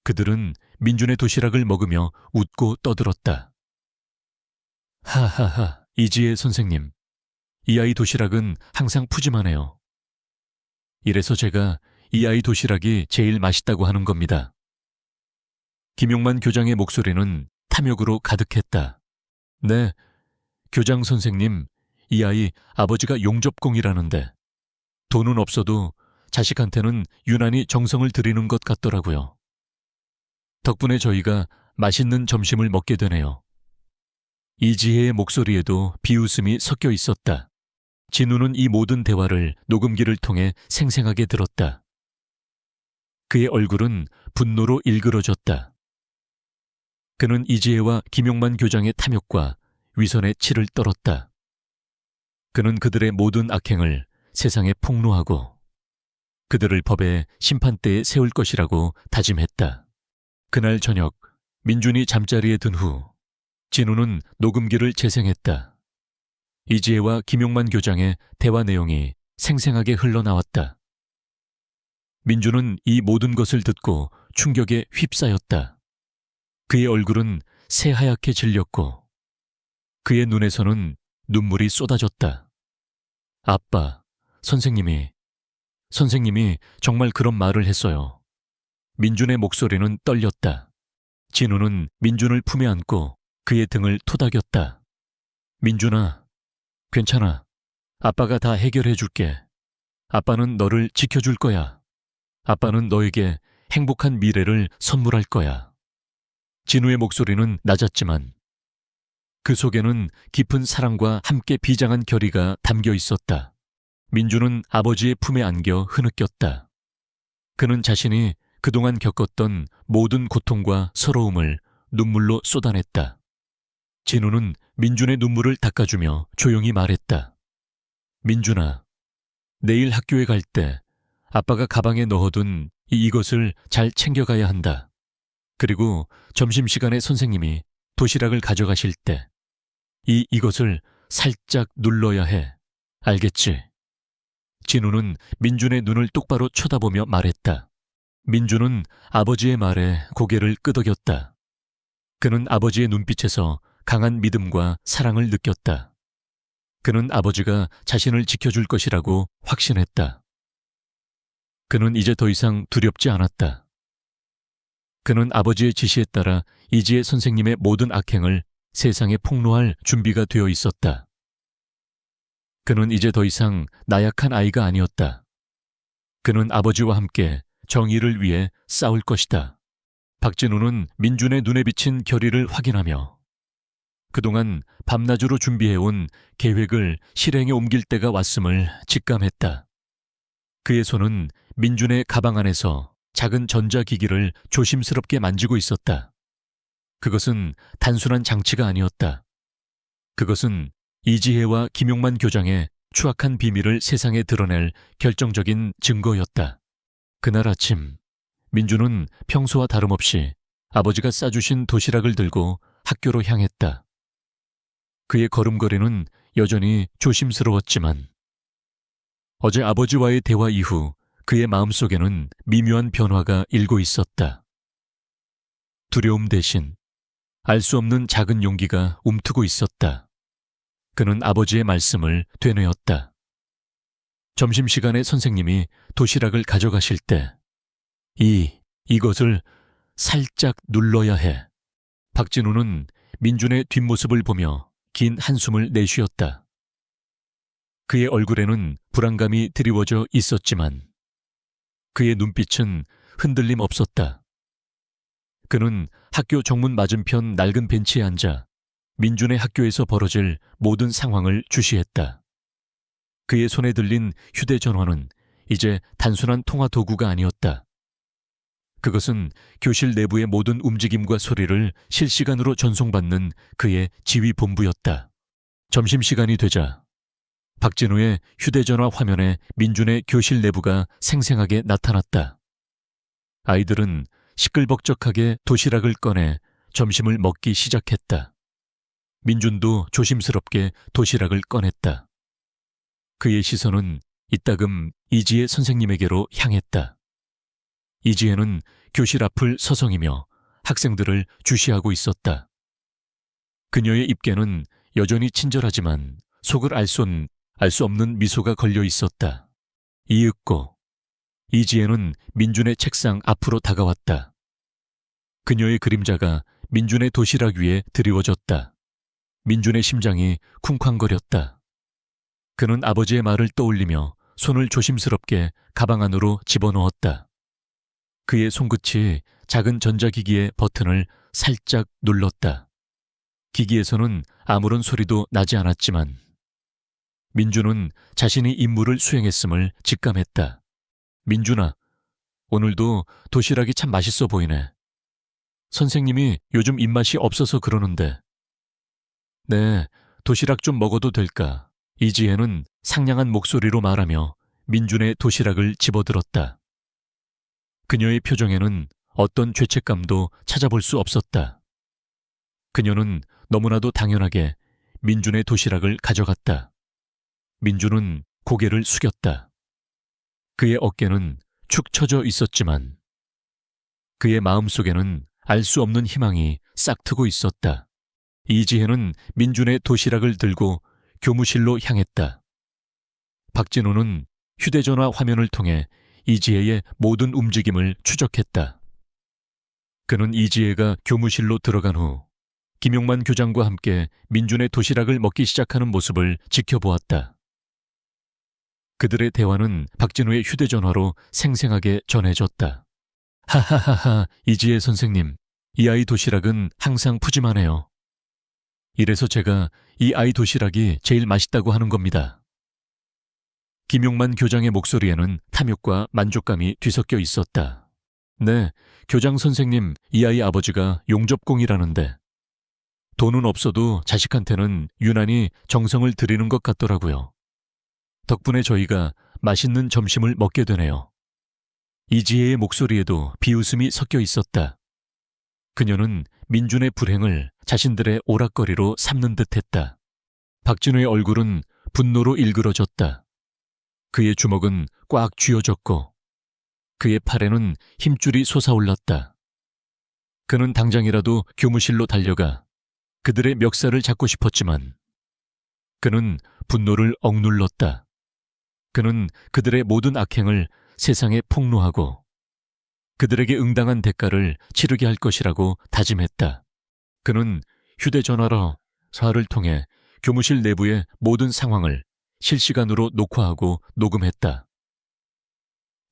그들은 민준의 도시락을 먹으며 웃고 떠들었다. 하하하, 이지혜 선생님. 이 아이 도시락은 항상 푸짐하네요. 이래서 제가 이 아이 도시락이 제일 맛있다고 하는 겁니다. 김용만 교장의 목소리는 탐욕으로 가득했다. 네, 교장 선생님, 이 아이 아버지가 용접공이라는데 돈은 없어도 자식한테는 유난히 정성을 들이는 것 같더라고요. 덕분에 저희가 맛있는 점심을 먹게 되네요. 이지혜의 목소리에도 비웃음이 섞여 있었다. 진우는 이 모든 대화를 녹음기를 통해 생생하게 들었다. 그의 얼굴은 분노로 일그러졌다. 그는 이지혜와 김용만 교장의 탐욕과 위선의 치를 떨었다. 그는 그들의 모든 악행을 세상에 폭로하고 그들을 법의 심판대에 세울 것이라고 다짐했다. 그날 저녁 민준이 잠자리에 든 후 진우는 녹음기를 재생했다. 이지혜와 김용만 교장의 대화 내용이 생생하게 흘러나왔다. 민준은 이 모든 것을 듣고 충격에 휩싸였다. 그의 얼굴은 새하얗게 질렸고 그의 눈에서는 눈물이 쏟아졌다. 아빠, 선생님이 정말 그런 말을 했어요. 민준의 목소리는 떨렸다. 진우는 민준을 품에 안고 그의 등을 토닥였다. 민준아, 괜찮아. 아빠가 다 해결해 줄게. 아빠는 너를 지켜줄 거야. 아빠는 너에게 행복한 미래를 선물할 거야. 진우의 목소리는 낮았지만 그 속에는 깊은 사랑과 함께 비장한 결의가 담겨 있었다. 민준은 아버지의 품에 안겨 흐느꼈다. 그는 자신이 그동안 겪었던 모든 고통과 서러움을 눈물로 쏟아냈다. 진우는 민준의 눈물을 닦아주며 조용히 말했다. 민준아, 내일 학교에 갈 때 아빠가 가방에 넣어둔 이것을 잘 챙겨가야 한다. 그리고 점심시간에 선생님이 도시락을 가져가실 때 이것을 살짝 눌러야 해. 알겠지? 진우는 민준의 눈을 똑바로 쳐다보며 말했다. 민준은 아버지의 말에 고개를 끄덕였다. 그는 아버지의 눈빛에서 강한 믿음과 사랑을 느꼈다. 그는 아버지가 자신을 지켜줄 것이라고 확신했다. 그는 이제 더 이상 두렵지 않았다. 그는 아버지의 지시에 따라 이지혜 선생님의 모든 악행을 세상에 폭로할 준비가 되어 있었다. 그는 이제 더 이상 나약한 아이가 아니었다. 그는 아버지와 함께 정의를 위해 싸울 것이다. 박진우는 민준의 눈에 비친 결의를 확인하며 그동안 밤낮으로 준비해온 계획을 실행에 옮길 때가 왔음을 직감했다. 그의 손은 민준의 가방 안에서 작은 전자기기를 조심스럽게 만지고 있었다. 그것은 단순한 장치가 아니었다. 그것은 이지혜와 김용만 교장의 추악한 비밀을 세상에 드러낼 결정적인 증거였다. 그날 아침, 민준은 평소와 다름없이 아버지가 싸주신 도시락을 들고 학교로 향했다. 그의 걸음걸이는 여전히 조심스러웠지만 어제 아버지와의 대화 이후 그의 마음속에는 미묘한 변화가 일고 있었다. 두려움 대신 알 수 없는 작은 용기가 움트고 있었다. 그는 아버지의 말씀을 되뇌었다. 점심시간에 선생님이 도시락을 가져가실 때 이것을 살짝 눌러야 해. 박진우는 민준의 뒷모습을 보며 긴 한숨을 내쉬었다. 그의 얼굴에는 불안감이 드리워져 있었지만 그의 눈빛은 흔들림 없었다. 그는 학교 정문 맞은편 낡은 벤치에 앉아 민준의 학교에서 벌어질 모든 상황을 주시했다. 그의 손에 들린 휴대전화는 이제 단순한 통화 도구가 아니었다. 그것은 교실 내부의 모든 움직임과 소리를 실시간으로 전송받는 그의 지휘본부였다. 점심시간이 되자 박진우의 휴대전화 화면에 민준의 교실 내부가 생생하게 나타났다. 아이들은 시끌벅적하게 도시락을 꺼내 점심을 먹기 시작했다. 민준도 조심스럽게 도시락을 꺼냈다. 그의 시선은 이따금 이지혜 선생님에게로 향했다. 이지혜는 교실 앞을 서성이며 학생들을 주시하고 있었다. 그녀의 입계는 여전히 친절하지만 속을 알 수 없는 미소가 걸려 있었다. 이윽고 이지혜는 민준의 책상 앞으로 다가왔다. 그녀의 그림자가 민준의 도시락 위에 드리워졌다. 민준의 심장이 쿵쾅거렸다. 그는 아버지의 말을 떠올리며 손을 조심스럽게 가방 안으로 집어넣었다. 그의 손끝이 작은 전자기기의 버튼을 살짝 눌렀다. 기기에서는 아무런 소리도 나지 않았지만 민준은 자신이 임무를 수행했음을 직감했다. 민준아, 오늘도 도시락이 참 맛있어 보이네. 선생님이 요즘 입맛이 없어서 그러는데. 네, 도시락 좀 먹어도 될까? 이지혜는 상냥한 목소리로 말하며 민준의 도시락을 집어들었다. 그녀의 표정에는 어떤 죄책감도 찾아볼 수 없었다. 그녀는 너무나도 당연하게 민준의 도시락을 가져갔다. 민준은 고개를 숙였다. 그의 어깨는 축 처져 있었지만 그의 마음속에는 알 수 없는 희망이 싹트고 있었다. 이지혜는 민준의 도시락을 들고 교무실로 향했다. 박진우는 휴대전화 화면을 통해 이지혜의 모든 움직임을 추적했다. 그는 이지혜가 교무실로 들어간 후 김용만 교장과 함께 민준의 도시락을 먹기 시작하는 모습을 지켜보았다. 그들의 대화는 박진우의 휴대전화로 생생하게 전해졌다. 하하하하, 이지혜 선생님, 이 아이 도시락은 항상 푸짐하네요. 이래서 제가 이 아이 도시락이 제일 맛있다고 하는 겁니다. 김용만 교장의 목소리에는 탐욕과 만족감이 뒤섞여 있었다. 네, 교장 선생님, 이 아이 아버지가 용접공이라는데 돈은 없어도 자식한테는 유난히 정성을 들이는 것 같더라고요. 덕분에 저희가 맛있는 점심을 먹게 되네요. 이지혜의 목소리에도 비웃음이 섞여 있었다. 그녀는 민준의 불행을 자신들의 오락거리로 삼는 듯했다. 박진우의 얼굴은 분노로 일그러졌다. 그의 주먹은 꽉 쥐어졌고 그의 팔에는 힘줄이 솟아올랐다. 그는 당장이라도 교무실로 달려가 그들의 멱살을 잡고 싶었지만 그는 분노를 억눌렀다. 그는 그들의 모든 악행을 세상에 폭로하고 그들에게 응당한 대가를 치르게 할 것이라고 다짐했다. 그는 휴대전화로 사를 통해 교무실 내부의 모든 상황을 실시간으로 녹화하고 녹음했다.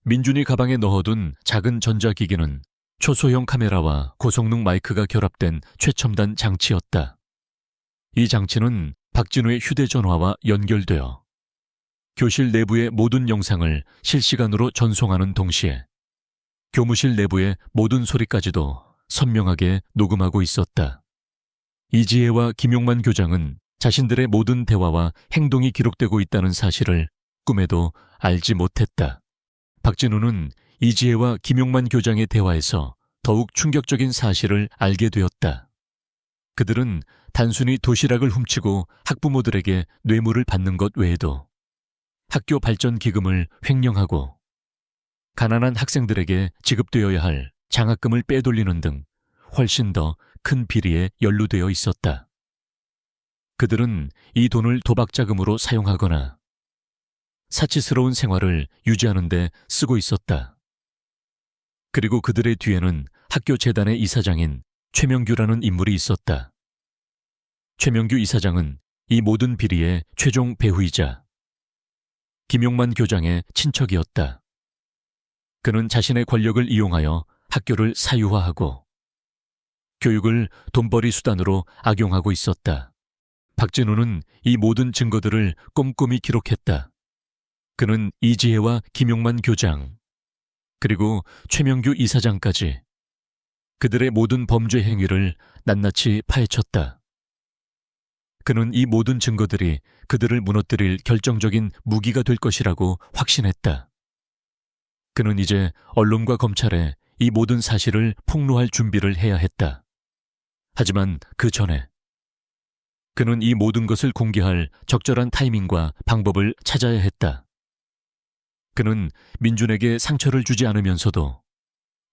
민준이 가방에 넣어둔 작은 전자기기는 초소형 카메라와 고성능 마이크가 결합된 최첨단 장치였다. 이 장치는 박진우의 휴대전화와 연결되어 교실 내부의 모든 영상을 실시간으로 전송하는 동시에 교무실 내부의 모든 소리까지도 선명하게 녹음하고 있었다. 이지혜와 김용만 교장은 자신들의 모든 대화와 행동이 기록되고 있다는 사실을 꿈에도 알지 못했다. 박진우는 이지혜와 김용만 교장의 대화에서 더욱 충격적인 사실을 알게 되었다. 그들은 단순히 도시락을 훔치고 학부모들에게 뇌물을 받는 것 외에도 학교 발전 기금을 횡령하고 가난한 학생들에게 지급되어야 할 장학금을 빼돌리는 등 훨씬 더 큰 비리에 연루되어 있었다. 그들은 이 돈을 도박 자금으로 사용하거나 사치스러운 생활을 유지하는 데 쓰고 있었다. 그리고 그들의 뒤에는 학교 재단의 이사장인 최명규라는 인물이 있었다. 최명규 이사장은 이 모든 비리의 최종 배후이자 김용만 교장의 친척이었다. 그는 자신의 권력을 이용하여 학교를 사유화하고 교육을 돈벌이 수단으로 악용하고 있었다. 박진우는 이 모든 증거들을 꼼꼼히 기록했다. 그는 이지혜와 김용만 교장, 그리고 최명규 이사장까지 그들의 모든 범죄 행위를 낱낱이 파헤쳤다. 그는 이 모든 증거들이 그들을 무너뜨릴 결정적인 무기가 될 것이라고 확신했다. 그는 이제 언론과 검찰에 이 모든 사실을 폭로할 준비를 해야 했다. 하지만 그 전에 그는 이 모든 것을 공개할 적절한 타이밍과 방법을 찾아야 했다. 그는 민준에게 상처를 주지 않으면서도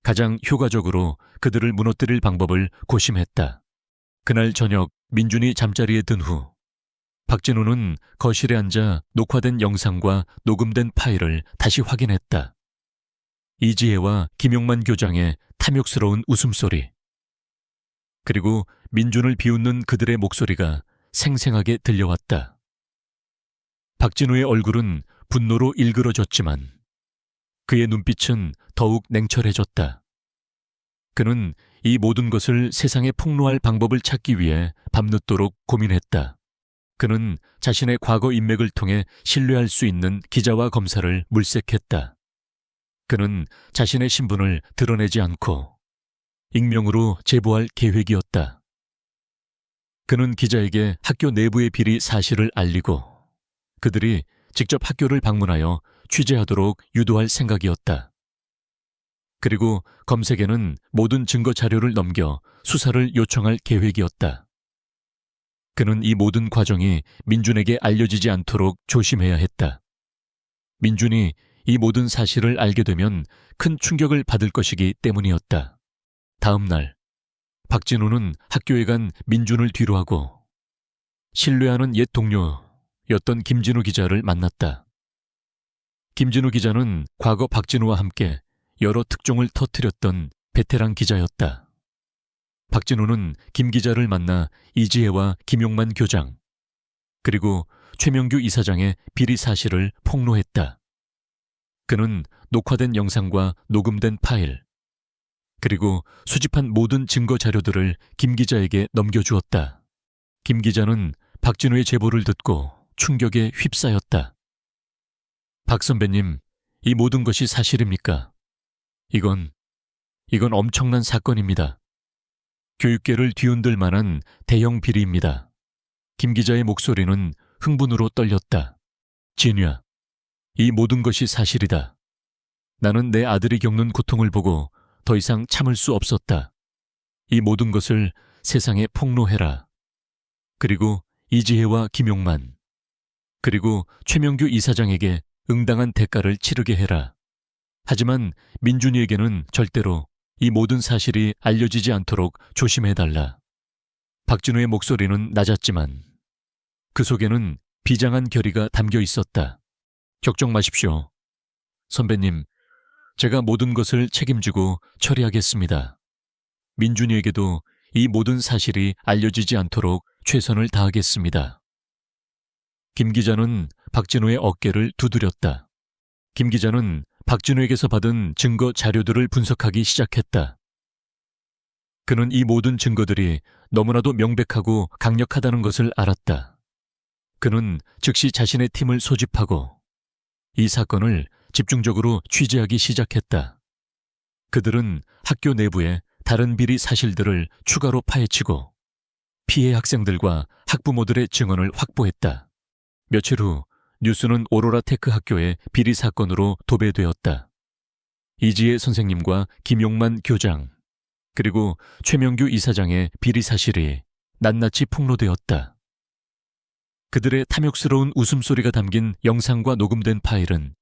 가장 효과적으로 그들을 무너뜨릴 방법을 고심했다. 그날 저녁 민준이 잠자리에 든 후 박진우는 거실에 앉아 녹화된 영상과 녹음된 파일을 다시 확인했다. 이지혜와 김용만 교장의 탐욕스러운 웃음소리, 그리고 민준을 비웃는 그들의 목소리가 생생하게 들려왔다. 박진우의 얼굴은 분노로 일그러졌지만 그의 눈빛은 더욱 냉철해졌다. 그는 이 모든 것을 세상에 폭로할 방법을 찾기 위해 밤늦도록 고민했다. 그는 자신의 과거 인맥을 통해 신뢰할 수 있는 기자와 검사를 물색했다. 그는 자신의 신분을 드러내지 않고 익명으로 제보할 계획이었다. 그는 기자에게 학교 내부의 비리 사실을 알리고 그들이 직접 학교를 방문하여 취재하도록 유도할 생각이었다. 그리고 검색에는 모든 증거 자료를 넘겨 수사를 요청할 계획이었다. 그는 이 모든 과정이 민준에게 알려지지 않도록 조심해야 했다. 민준이 이 모든 사실을 알게 되면 큰 충격을 받을 것이기 때문이었다. 다음 날 박진우는 학교에 간 민준을 뒤로하고 신뢰하는 옛 동료였던 김진우 기자를 만났다. 김진우 기자는 과거 박진우와 함께 여러 특종을 터뜨렸던 베테랑 기자였다. 박진우는 김 기자를 만나 이지혜와 김용만 교장, 그리고 최명규 이사장의 비리 사실을 폭로했다. 그는 녹화된 영상과 녹음된 파일, 그리고 수집한 모든 증거 자료들을 김 기자에게 넘겨주었다. 김 기자는 박진우의 제보를 듣고 충격에 휩싸였다. 박 선배님, 이 모든 것이 사실입니까? 이건 엄청난 사건입니다. 교육계를 뒤흔들 만한 대형 비리입니다. 김 기자의 목소리는 흥분으로 떨렸다. 진우야, 이 모든 것이 사실이다. 나는 내 아들이 겪는 고통을 보고 더 이상 참을 수 없었다. 이 모든 것을 세상에 폭로해라. 그리고 이지혜와 김용만, 그리고 최명규 이사장에게 응당한 대가를 치르게 해라. 하지만 민준이에게는 절대로 이 모든 사실이 알려지지 않도록 조심해달라. 박진우의 목소리는 낮았지만 그 속에는 비장한 결의가 담겨 있었다. 걱정 마십시오. 선배님, 제가 모든 것을 책임지고 처리하겠습니다. 민준이에게도 이 모든 사실이 알려지지 않도록 최선을 다하겠습니다. 김 기자는 박진우의 어깨를 두드렸다. 김 기자는 박진우에게서 받은 증거 자료들을 분석하기 시작했다. 그는 이 모든 증거들이 너무나도 명백하고 강력하다는 것을 알았다. 그는 즉시 자신의 팀을 소집하고 이 사건을 집중적으로 취재하기 시작했다. 그들은 학교 내부의 다른 비리 사실들을 추가로 파헤치고 피해 학생들과 학부모들의 증언을 확보했다. 며칠 후 뉴스는 오로라 테크 학교의 비리 사건으로 도배되었다. 이지혜 선생님과 김용만 교장, 그리고 최명규 이사장의 비리 사실이 낱낱이 폭로되었다. 그들의 탐욕스러운 웃음소리가 담긴 영상과 녹음된 파일은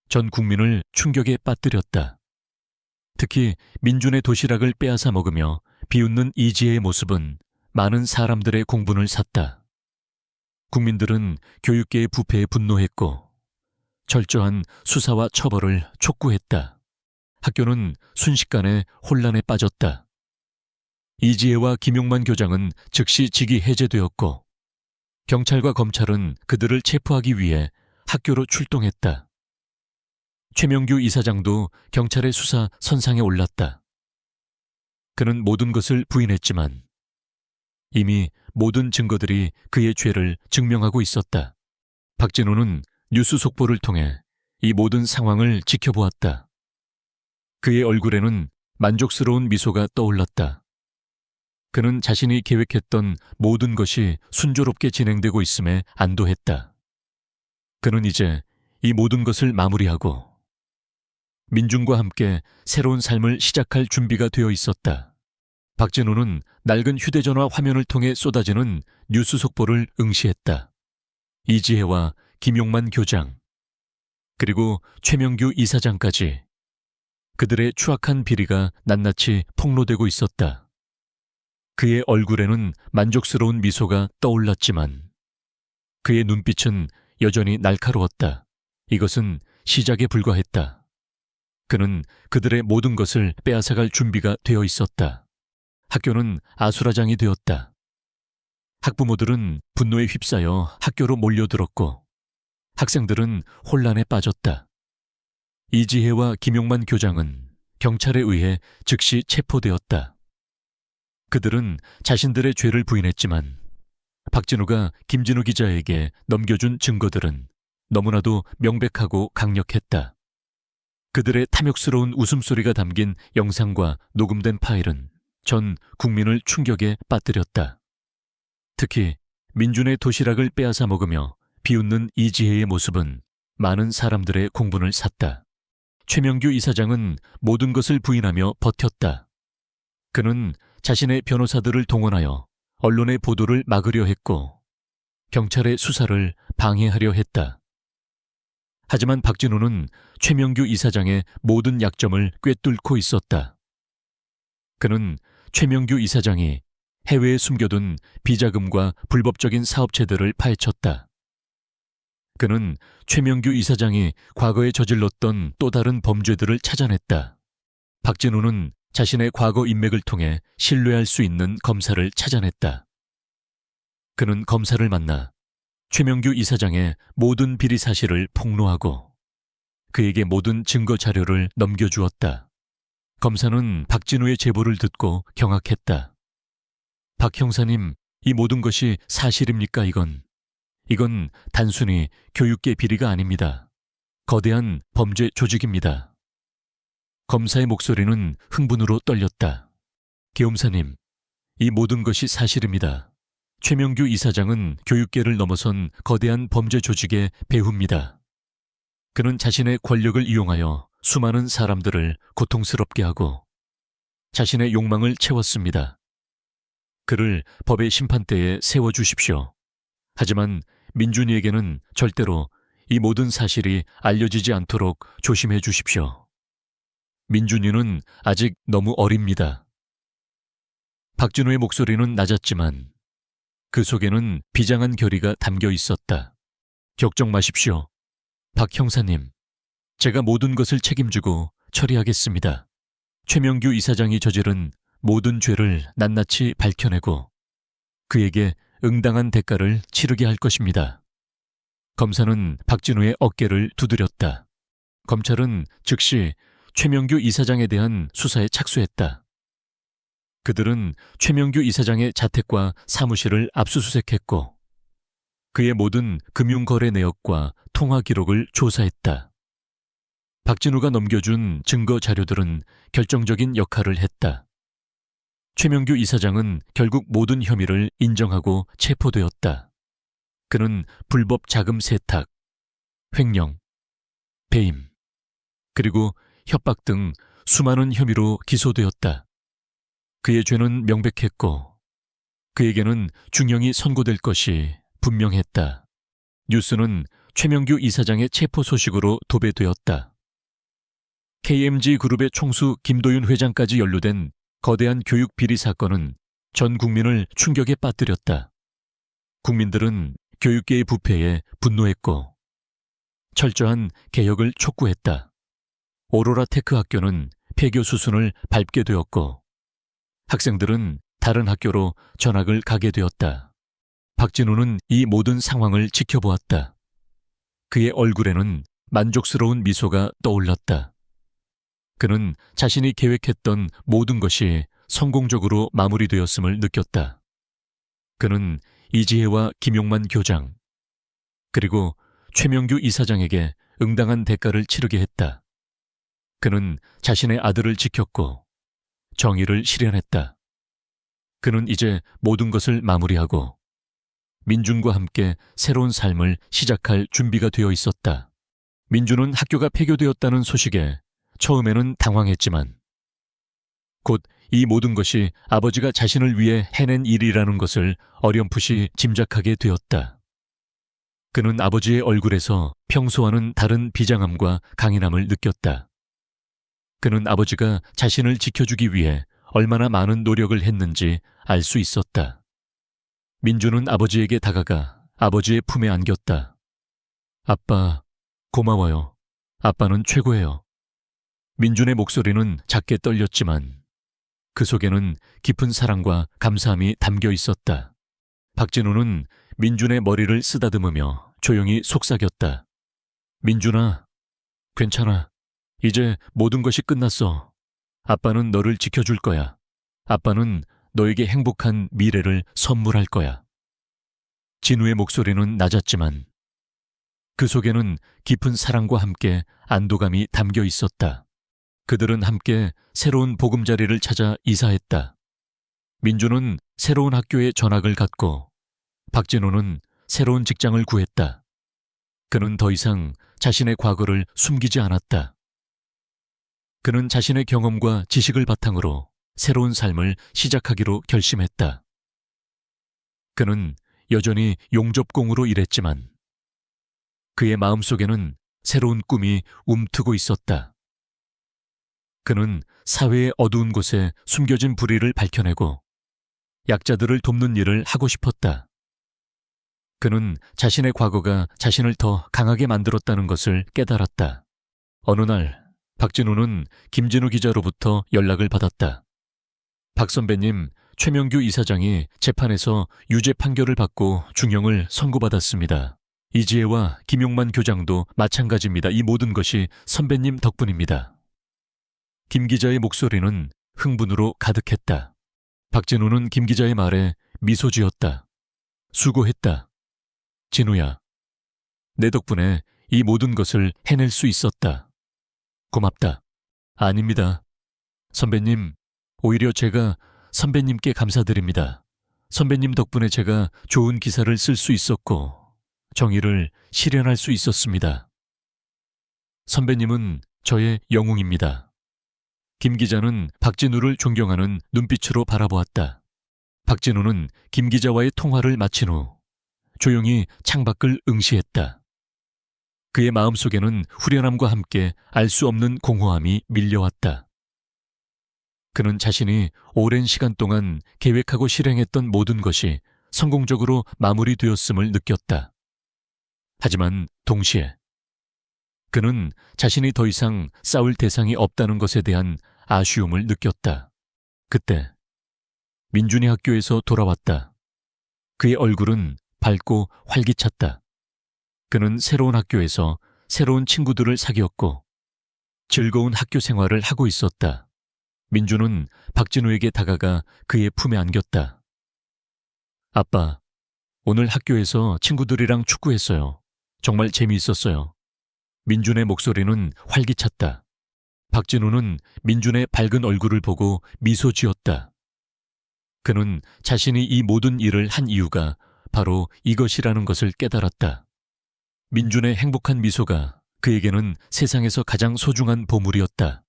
전 국민을 충격에 빠뜨렸다. 특히 민준의 도시락을 빼앗아 먹으며 비웃는 이지혜의 모습은 많은 사람들의 공분을 샀다. 국민들은 교육계의 부패에 분노했고 철저한 수사와 처벌을 촉구했다. 학교는 순식간에 혼란에 빠졌다. 이지혜와 김용만 교장은 즉시 직위 해제되었고 경찰과 검찰은 그들을 체포하기 위해 학교로 출동했다. 최명규 이사장도 경찰의 수사 선상에 올랐다. 그는 모든 것을 부인했지만 이미 모든 증거들이 그의 죄를 증명하고 있었다. 박진우는 뉴스 속보를 통해 이 모든 상황을 지켜보았다. 그의 얼굴에는 만족스러운 미소가 떠올랐다. 그는 자신이 계획했던 모든 것이 순조롭게 진행되고 있음에 안도했다. 그는 이제 이 모든 것을 마무리하고 민중과 함께 새로운 삶을 시작할 준비가 되어 있었다. 박진우는 낡은 휴대전화 화면을 통해 쏟아지는 뉴스 속보를 응시했다. 이지혜와 김용만 교장, 그리고 최명규 이사장까지 그들의 추악한 비리가 낱낱이 폭로되고 있었다. 그의 얼굴에는 만족스러운 미소가 떠올랐지만 그의 눈빛은 여전히 날카로웠다. 이것은 시작에 불과했다. 그는 그들의 모든 것을 빼앗아갈 준비가 되어 있었다. 학교는 아수라장이 되었다. 학부모들은 분노에 휩싸여 학교로 몰려들었고 학생들은 혼란에 빠졌다. 이지혜와 김용만 교장은 경찰에 의해 즉시 체포되었다. 그들은 자신들의 죄를 부인했지만 박진우가 김진우 기자에게 넘겨준 증거들은 너무나도 명백하고 강력했다. 그들의 탐욕스러운 웃음소리가 담긴 영상과 녹음된 파일은 전 국민을 충격에 빠뜨렸다. 특히 민준의 도시락을 빼앗아 먹으며 비웃는 이지혜의 모습은 많은 사람들의 공분을 샀다. 최명규 이사장은 모든 것을 부인하며 버텼다. 그는 자신의 변호사들을 동원하여 언론의 보도를 막으려 했고 경찰의 수사를 방해하려 했다. 하지만 박진우는 최명규 이사장의 모든 약점을 꿰뚫고 있었다. 그는 최명규 이사장이 해외에 숨겨둔 비자금과 불법적인 사업체들을 파헤쳤다. 그는 최명규 이사장이 과거에 저질렀던 또 다른 범죄들을 찾아냈다. 박진우는 자신의 과거 인맥을 통해 신뢰할 수 있는 검사를 찾아냈다. 그는 검사를 만나 최명규 이사장의 모든 비리 사실을 폭로하고 그에게 모든 증거 자료를 넘겨주었다. 검사는 박진우의 제보를 듣고 경악했다. 박 형사님, 이 모든 것이 사실입니까? 이건 단순히 교육계 비리가 아닙니다. 거대한 범죄 조직입니다. 검사의 목소리는 흥분으로 떨렸다. 계엄사님, 이 모든 것이 사실입니다. 최명규 이사장은 교육계를 넘어선 거대한 범죄 조직의 배후입니다. 그는 자신의 권력을 이용하여 수많은 사람들을 고통스럽게 하고 자신의 욕망을 채웠습니다. 그를 법의 심판대에 세워주십시오. 하지만 민준이에게는 절대로 이 모든 사실이 알려지지 않도록 조심해 주십시오. 민준이는 아직 너무 어립니다. 박진우의 목소리는 낮았지만 그 속에는 비장한 결의가 담겨 있었다. 걱정 마십시오. 박 형사님, 제가 모든 것을 책임지고 처리하겠습니다. 최명규 이사장이 저지른 모든 죄를 낱낱이 밝혀내고 그에게 응당한 대가를 치르게 할 것입니다. 검사는 박진우의 어깨를 두드렸다. 검찰은 즉시 최명규 이사장에 대한 수사에 착수했다. 그들은 최명규 이사장의 자택과 사무실을 압수수색했고 그의 모든 금융거래 내역과 통화 기록을 조사했다. 박진우가 넘겨준 증거 자료들은 결정적인 역할을 했다. 최명규 이사장은 결국 모든 혐의를 인정하고 체포되었다. 그는 불법 자금 세탁, 횡령, 배임, 그리고 협박 등 수많은 혐의로 기소되었다. 그의 죄는 명백했고 그에게는 중형이 선고될 것이 분명했다. 뉴스는 최명규 이사장의 체포 소식으로 도배되었다. KMG 그룹의 총수 김도윤 회장까지 연루된 거대한 교육 비리 사건은 전 국민을 충격에 빠뜨렸다. 국민들은 교육계의 부패에 분노했고 철저한 개혁을 촉구했다. 오로라 테크 학교는 폐교 수순을 밟게 되었고 학생들은 다른 학교로 전학을 가게 되었다. 박진우는 이 모든 상황을 지켜보았다. 그의 얼굴에는 만족스러운 미소가 떠올랐다. 그는 자신이 계획했던 모든 것이 성공적으로 마무리되었음을 느꼈다. 그는 이지혜와 김용만 교장, 그리고 최명규 이사장에게 응당한 대가를 치르게 했다. 그는 자신의 아들을 지켰고 정의를 실현했다. 그는 이제 모든 것을 마무리하고 민준과 함께 새로운 삶을 시작할 준비가 되어 있었다. 민준은 학교가 폐교되었다는 소식에 처음에는 당황했지만 곧 이 모든 것이 아버지가 자신을 위해 해낸 일이라는 것을 어렴풋이 짐작하게 되었다. 그는 아버지의 얼굴에서 평소와는 다른 비장함과 강인함을 느꼈다. 그는 아버지가 자신을 지켜주기 위해 얼마나 많은 노력을 했는지 알 수 있었다. 민준은 아버지에게 다가가 아버지의 품에 안겼다. 아빠, 고마워요. 아빠는 최고예요. 민준의 목소리는 작게 떨렸지만 그 속에는 깊은 사랑과 감사함이 담겨 있었다. 박진우는 민준의 머리를 쓰다듬으며 조용히 속삭였다. 민준아, 괜찮아. 이제 모든 것이 끝났어. 아빠는 너를 지켜줄 거야. 아빠는 너에게 행복한 미래를 선물할 거야. 진우의 목소리는 낮았지만 그 속에는 깊은 사랑과 함께 안도감이 담겨 있었다. 그들은 함께 새로운 보금자리를 찾아 이사했다. 민주는 새로운 학교에 전학을 갔고 박진호는 새로운 직장을 구했다. 그는 더 이상 자신의 과거를 숨기지 않았다. 그는 자신의 경험과 지식을 바탕으로 새로운 삶을 시작하기로 결심했다. 그는 여전히 용접공으로 일했지만 그의 마음속에는 새로운 꿈이 움트고 있었다. 그는 사회의 어두운 곳에 숨겨진 불의를 밝혀내고 약자들을 돕는 일을 하고 싶었다. 그는 자신의 과거가 자신을 더 강하게 만들었다는 것을 깨달았다. 어느 날 박진우는 김진우 기자로부터 연락을 받았다. 박 선배님, 최명규 이사장이 재판에서 유죄 판결을 받고 중형을 선고받았습니다. 이지혜와 김용만 교장도 마찬가지입니다. 이 모든 것이 선배님 덕분입니다. 김 기자의 목소리는 흥분으로 가득했다. 박진우는 김 기자의 말에 미소 지었다. 수고했다. 진우야, 내 덕분에 이 모든 것을 해낼 수 있었다. 고맙다. 아닙니다. 선배님, 오히려 제가 선배님께 감사드립니다. 선배님 덕분에 제가 좋은 기사를 쓸 수 있었고 정의를 실현할 수 있었습니다. 선배님은 저의 영웅입니다. 김 기자는 박진우를 존경하는 눈빛으로 바라보았다. 박진우는 김 기자와의 통화를 마친 후 조용히 창밖을 응시했다. 그의 마음속에는 후련함과 함께 알 수 없는 공허함이 밀려왔다. 그는 자신이 오랜 시간 동안 계획하고 실행했던 모든 것이 성공적으로 마무리되었음을 느꼈다. 하지만 동시에 그는 자신이 더 이상 싸울 대상이 없다는 것에 대한 아쉬움을 느꼈다. 그때 민준이 학교에서 돌아왔다. 그의 얼굴은 밝고 활기찼다. 그는 새로운 학교에서 새로운 친구들을 사귀었고 즐거운 학교 생활을 하고 있었다. 민준은 박진우에게 다가가 그의 품에 안겼다. 아빠, 오늘 학교에서 친구들이랑 축구했어요. 정말 재미있었어요. 민준의 목소리는 활기찼다. 박진우는 민준의 밝은 얼굴을 보고 미소 지었다. 그는 자신이 이 모든 일을 한 이유가 바로 이것이라는 것을 깨달았다. 민준의 행복한 미소가 그에게는 세상에서 가장 소중한 보물이었다.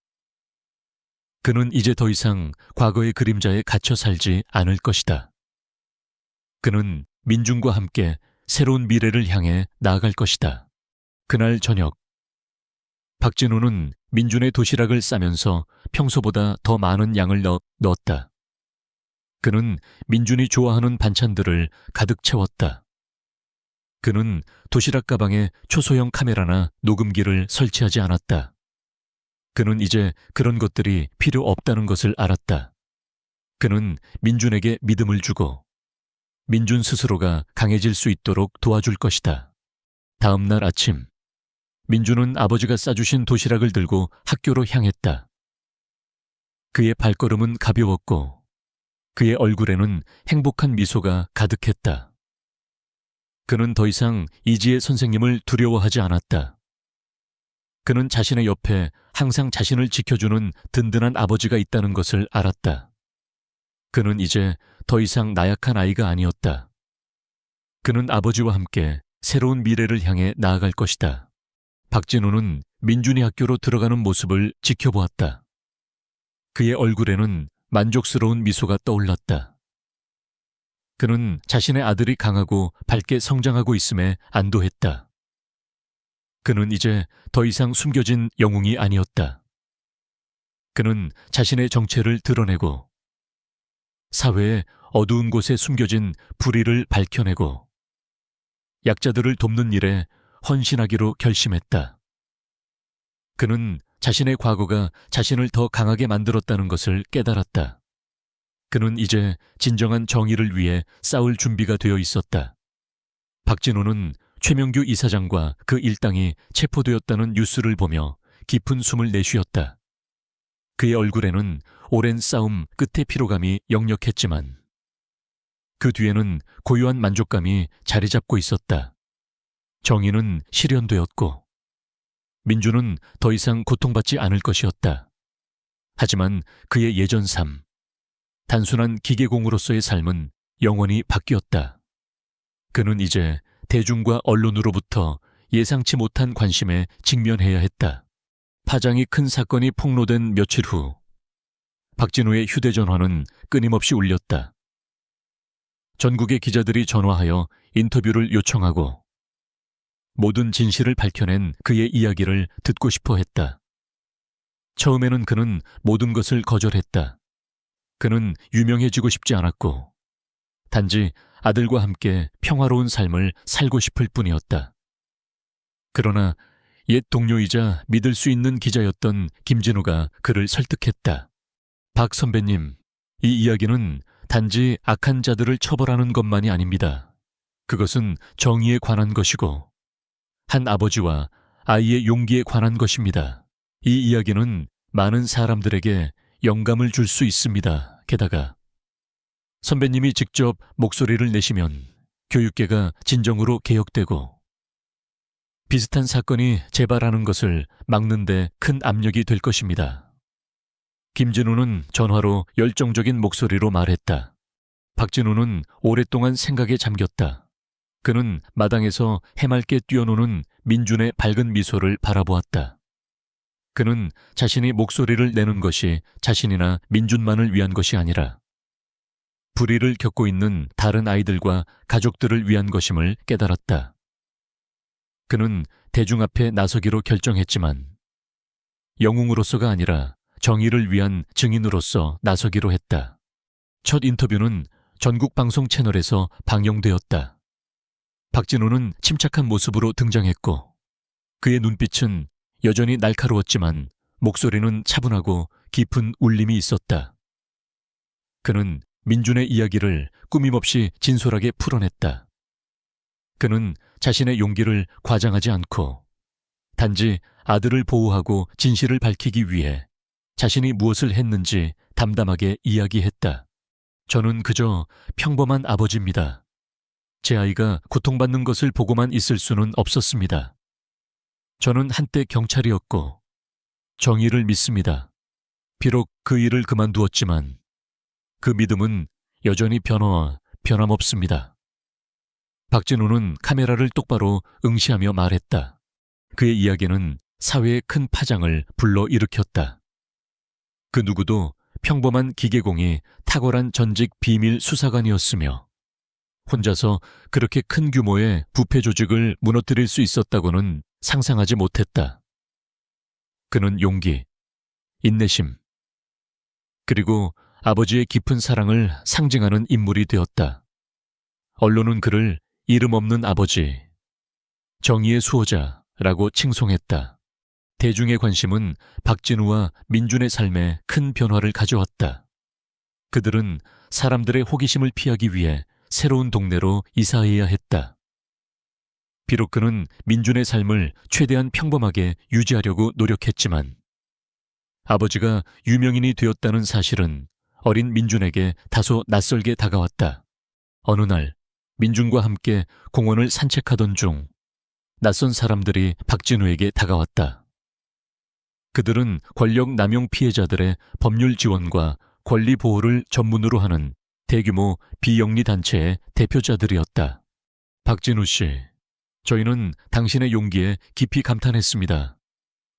그는 이제 더 이상 과거의 그림자에 갇혀 살지 않을 것이다. 그는 민준과 함께 새로운 미래를 향해 나아갈 것이다. 그날 저녁, 박진우는 민준의 도시락을 싸면서 평소보다 더 많은 양을 넣었다. 그는 민준이 좋아하는 반찬들을 가득 채웠다. 그는 도시락 가방에 초소형 카메라나 녹음기를 설치하지 않았다. 그는 이제 그런 것들이 필요 없다는 것을 알았다. 그는 민준에게 믿음을 주고 민준 스스로가 강해질 수 있도록 도와줄 것이다. 다음 날 아침, 민준은 아버지가 싸주신 도시락을 들고 학교로 향했다. 그의 발걸음은 가벼웠고 그의 얼굴에는 행복한 미소가 가득했다. 그는 더 이상 이지혜 선생님을 두려워하지 않았다. 그는 자신의 옆에 항상 자신을 지켜주는 든든한 아버지가 있다는 것을 알았다. 그는 이제 더 이상 나약한 아이가 아니었다. 그는 아버지와 함께 새로운 미래를 향해 나아갈 것이다. 박진우는 민준이 학교로 들어가는 모습을 지켜보았다. 그의 얼굴에는 만족스러운 미소가 떠올랐다. 그는 자신의 아들이 강하고 밝게 성장하고 있음에 안도했다. 그는 이제 더 이상 숨겨진 영웅이 아니었다. 그는 자신의 정체를 드러내고 사회의 어두운 곳에 숨겨진 불의를 밝혀내고 약자들을 돕는 일에 헌신하기로 결심했다. 그는 자신의 과거가 자신을 더 강하게 만들었다는 것을 깨달았다. 그는 이제 진정한 정의를 위해 싸울 준비가 되어 있었다. 박진우는 최명규 이사장과 그 일당이 체포되었다는 뉴스를 보며 깊은 숨을 내쉬었다. 그의 얼굴에는 오랜 싸움 끝의 피로감이 역력했지만 그 뒤에는 고요한 만족감이 자리 잡고 있었다. 정의는 실현되었고 민주는 더 이상 고통받지 않을 것이었다. 하지만 그의 예전 삶, 단순한 기계공으로서의 삶은 영원히 바뀌었다. 그는 이제 대중과 언론으로부터 예상치 못한 관심에 직면해야 했다. 파장이 큰 사건이 폭로된 며칠 후 박진우의 휴대전화는 끊임없이 울렸다. 전국의 기자들이 전화하여 인터뷰를 요청하고 모든 진실을 밝혀낸 그의 이야기를 듣고 싶어 했다. 처음에는 그는 모든 것을 거절했다. 그는 유명해지고 싶지 않았고 단지 아들과 함께 평화로운 삶을 살고 싶을 뿐이었다. 그러나 옛 동료이자 믿을 수 있는 기자였던 김진우가 그를 설득했다. 박 선배님, 이 이야기는 단지 악한 자들을 처벌하는 것만이 아닙니다. 그것은 정의에 관한 것이고 한 아버지와 아이의 용기에 관한 것입니다. 이 이야기는 많은 사람들에게 영감을 줄 수 있습니다. 게다가 선배님이 직접 목소리를 내시면 교육계가 진정으로 개혁되고 비슷한 사건이 재발하는 것을 막는 데 큰 압력이 될 것입니다. 김진우는 전화로 열정적인 목소리로 말했다. 박진우는 오랫동안 생각에 잠겼다. 그는 마당에서 해맑게 뛰어노는 민준의 밝은 미소를 바라보았다. 그는 자신이 목소리를 내는 것이 자신이나 민준만을 위한 것이 아니라 불의를 겪고 있는 다른 아이들과 가족들을 위한 것임을 깨달았다. 그는 대중 앞에 나서기로 결정했지만 영웅으로서가 아니라 정의를 위한 증인으로서 나서기로 했다. 첫 인터뷰는 전국 방송 채널에서 방영되었다. 박진우는 침착한 모습으로 등장했고 그의 눈빛은 여전히 날카로웠지만 목소리는 차분하고 깊은 울림이 있었다. 그는 민준의 이야기를 꾸밈없이 진솔하게 풀어냈다. 그는 자신의 용기를 과장하지 않고 단지 아들을 보호하고 진실을 밝히기 위해 자신이 무엇을 했는지 담담하게 이야기했다. 저는 그저 평범한 아버지입니다. 제 아이가 고통받는 것을 보고만 있을 수는 없었습니다. 저는 한때 경찰이었고 정의를 믿습니다. 비록 그 일을 그만두었지만 그 믿음은 여전히 변함없습니다. 박진우는 카메라를 똑바로 응시하며 말했다. 그의 이야기는 사회의 큰 파장을 불러일으켰다. 그 누구도 평범한 기계공이 탁월한 전직 비밀 수사관이었으며 혼자서 그렇게 큰 규모의 부패 조직을 무너뜨릴 수 있었다고는 상상하지 못했다. 그는 용기, 인내심, 그리고 아버지의 깊은 사랑을 상징하는 인물이 되었다. 언론은 그를 이름 없는 아버지, 정의의 수호자라고 칭송했다. 대중의 관심은 박진우와 민준의 삶에 큰 변화를 가져왔다. 그들은 사람들의 호기심을 피하기 위해 새로운 동네로 이사해야 했다. 비록 그는 민준의 삶을 최대한 평범하게 유지하려고 노력했지만 아버지가 유명인이 되었다는 사실은 어린 민준에게 다소 낯설게 다가왔다. 어느 날 민준과 함께 공원을 산책하던 중 낯선 사람들이 박진우에게 다가왔다. 그들은 권력 남용 피해자들의 법률 지원과 권리 보호를 전문으로 하는 대규모 비영리 단체의 대표자들이었다. 박진우 씨, 저희는 당신의 용기에 깊이 감탄했습니다.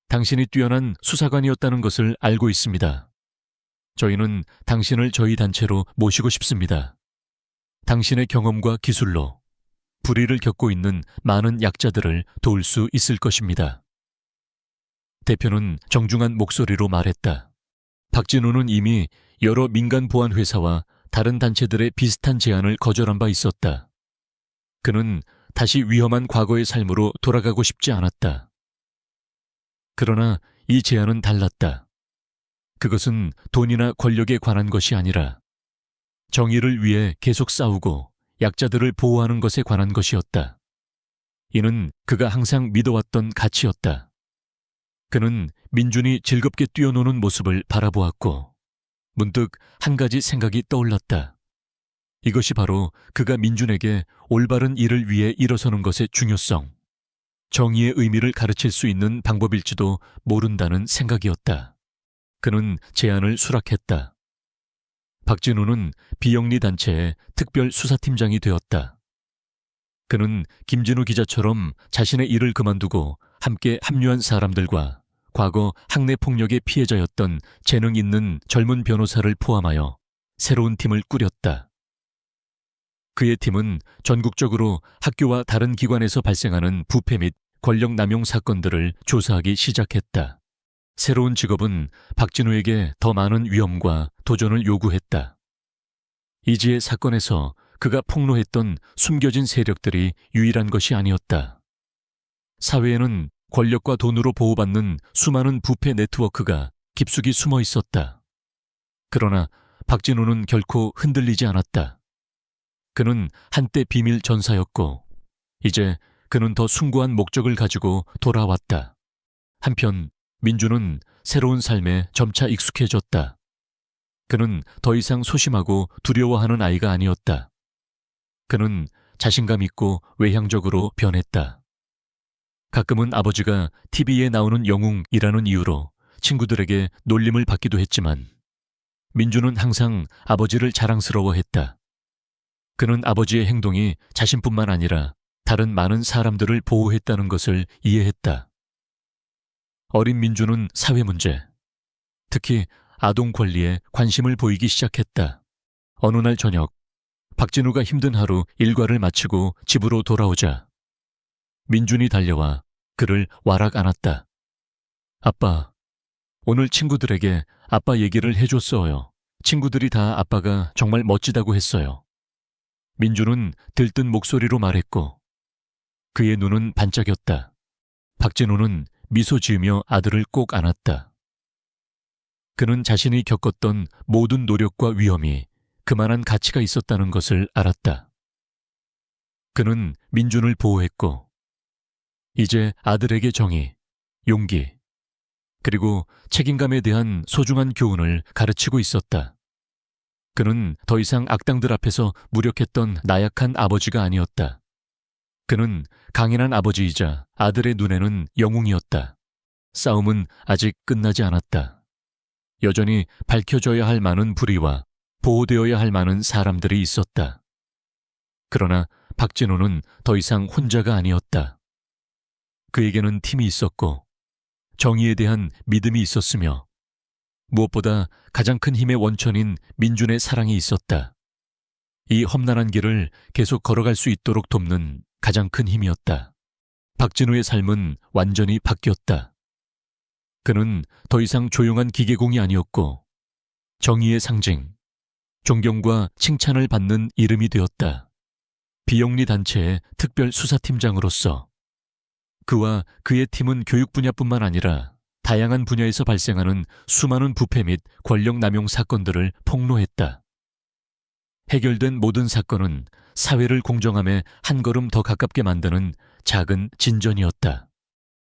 당신이 뛰어난 수사관이었다는 것을 알고 있습니다. 저희는 당신을 저희 단체로 모시고 싶습니다. 당신의 경험과 기술로 불의를 겪고 있는 많은 약자들을 도울 수 있을 것입니다. 대표는 정중한 목소리로 말했다. 박진우는 이미 여러 민간 보안 회사와 다른 단체들의 비슷한 제안을 거절한 바 있었다. 그는 다시 위험한 과거의 삶으로 돌아가고 싶지 않았다. 그러나 이 제안은 달랐다. 그것은 돈이나 권력에 관한 것이 아니라 정의를 위해 계속 싸우고 약자들을 보호하는 것에 관한 것이었다. 이는 그가 항상 믿어왔던 가치였다. 그는 민준이 즐겁게 뛰어노는 모습을 바라보았고 문득 한 가지 생각이 떠올랐다. 이것이 바로 그가 민준에게 올바른 일을 위해 일어서는 것의 중요성, 정의의 의미를 가르칠 수 있는 방법일지도 모른다는 생각이었다. 그는 제안을 수락했다. 박진우는 비영리 단체의 특별 수사팀장이 되었다. 그는 김진우 기자처럼 자신의 일을 그만두고 함께 합류한 사람들과 과거 학내폭력의 피해자였던 재능 있는 젊은 변호사를 포함하여 새로운 팀을 꾸렸다. 그의 팀은 전국적으로 학교와 다른 기관에서 발생하는 부패 및 권력 남용 사건들을 조사하기 시작했다. 새로운 직업은 박진우에게 더 많은 위험과 도전을 요구했다. 이지의 사건에서 그가 폭로했던 숨겨진 세력들이 유일한 것이 아니었다. 사회에는 권력과 돈으로 보호받는 수많은 부패 네트워크가 깊숙이 숨어 있었다. 그러나 박진우는 결코 흔들리지 않았다. 그는 한때 비밀 전사였고 이제 그는 더 숭고한 목적을 가지고 돌아왔다. 한편 민주는 새로운 삶에 점차 익숙해졌다. 그는 더 이상 소심하고 두려워하는 아이가 아니었다. 그는 자신감 있고 외향적으로 변했다. 가끔은 아버지가 TV에 나오는 영웅이라는 이유로 친구들에게 놀림을 받기도 했지만 민주는 항상 아버지를 자랑스러워했다. 그는 아버지의 행동이 자신뿐만 아니라 다른 많은 사람들을 보호했다는 것을 이해했다. 어린 민주는 사회 문제, 특히 아동 권리에 관심을 보이기 시작했다. 어느 날 저녁, 박진우가 힘든 하루 일과를 마치고 집으로 돌아오자 민준이 달려와 그를 와락 안았다. 아빠, 오늘 친구들에게 아빠 얘기를 해줬어요. 친구들이 다 아빠가 정말 멋지다고 했어요. 민준은 들뜬 목소리로 말했고 그의 눈은 반짝였다. 박진우는 미소 지으며 아들을 꼭 안았다. 그는 자신이 겪었던 모든 노력과 위험이 그만한 가치가 있었다는 것을 알았다. 그는 민준을 보호했고 이제 아들에게 정의, 용기, 그리고 책임감에 대한 소중한 교훈을 가르치고 있었다. 그는 더 이상 악당들 앞에서 무력했던 나약한 아버지가 아니었다. 그는 강인한 아버지이자 아들의 눈에는 영웅이었다. 싸움은 아직 끝나지 않았다. 여전히 밝혀져야 할 많은 불의와 보호되어야 할 많은 사람들이 있었다. 그러나 박진우는 더 이상 혼자가 아니었다. 그에게는 팀이 있었고 정의에 대한 믿음이 있었으며 무엇보다 가장 큰 힘의 원천인 민준의 사랑이 있었다. 이 험난한 길을 계속 걸어갈 수 있도록 돕는 가장 큰 힘이었다. 박진우의 삶은 완전히 바뀌었다. 그는 더 이상 조용한 기계공이 아니었고 정의의 상징, 존경과 칭찬을 받는 이름이 되었다. 비영리 단체의 특별 수사팀장으로서 그와 그의 팀은 교육 분야뿐만 아니라 다양한 분야에서 발생하는 수많은 부패 및 권력 남용 사건들을 폭로했다. 해결된 모든 사건은 사회를 공정함에 한 걸음 더 가깝게 만드는 작은 진전이었다.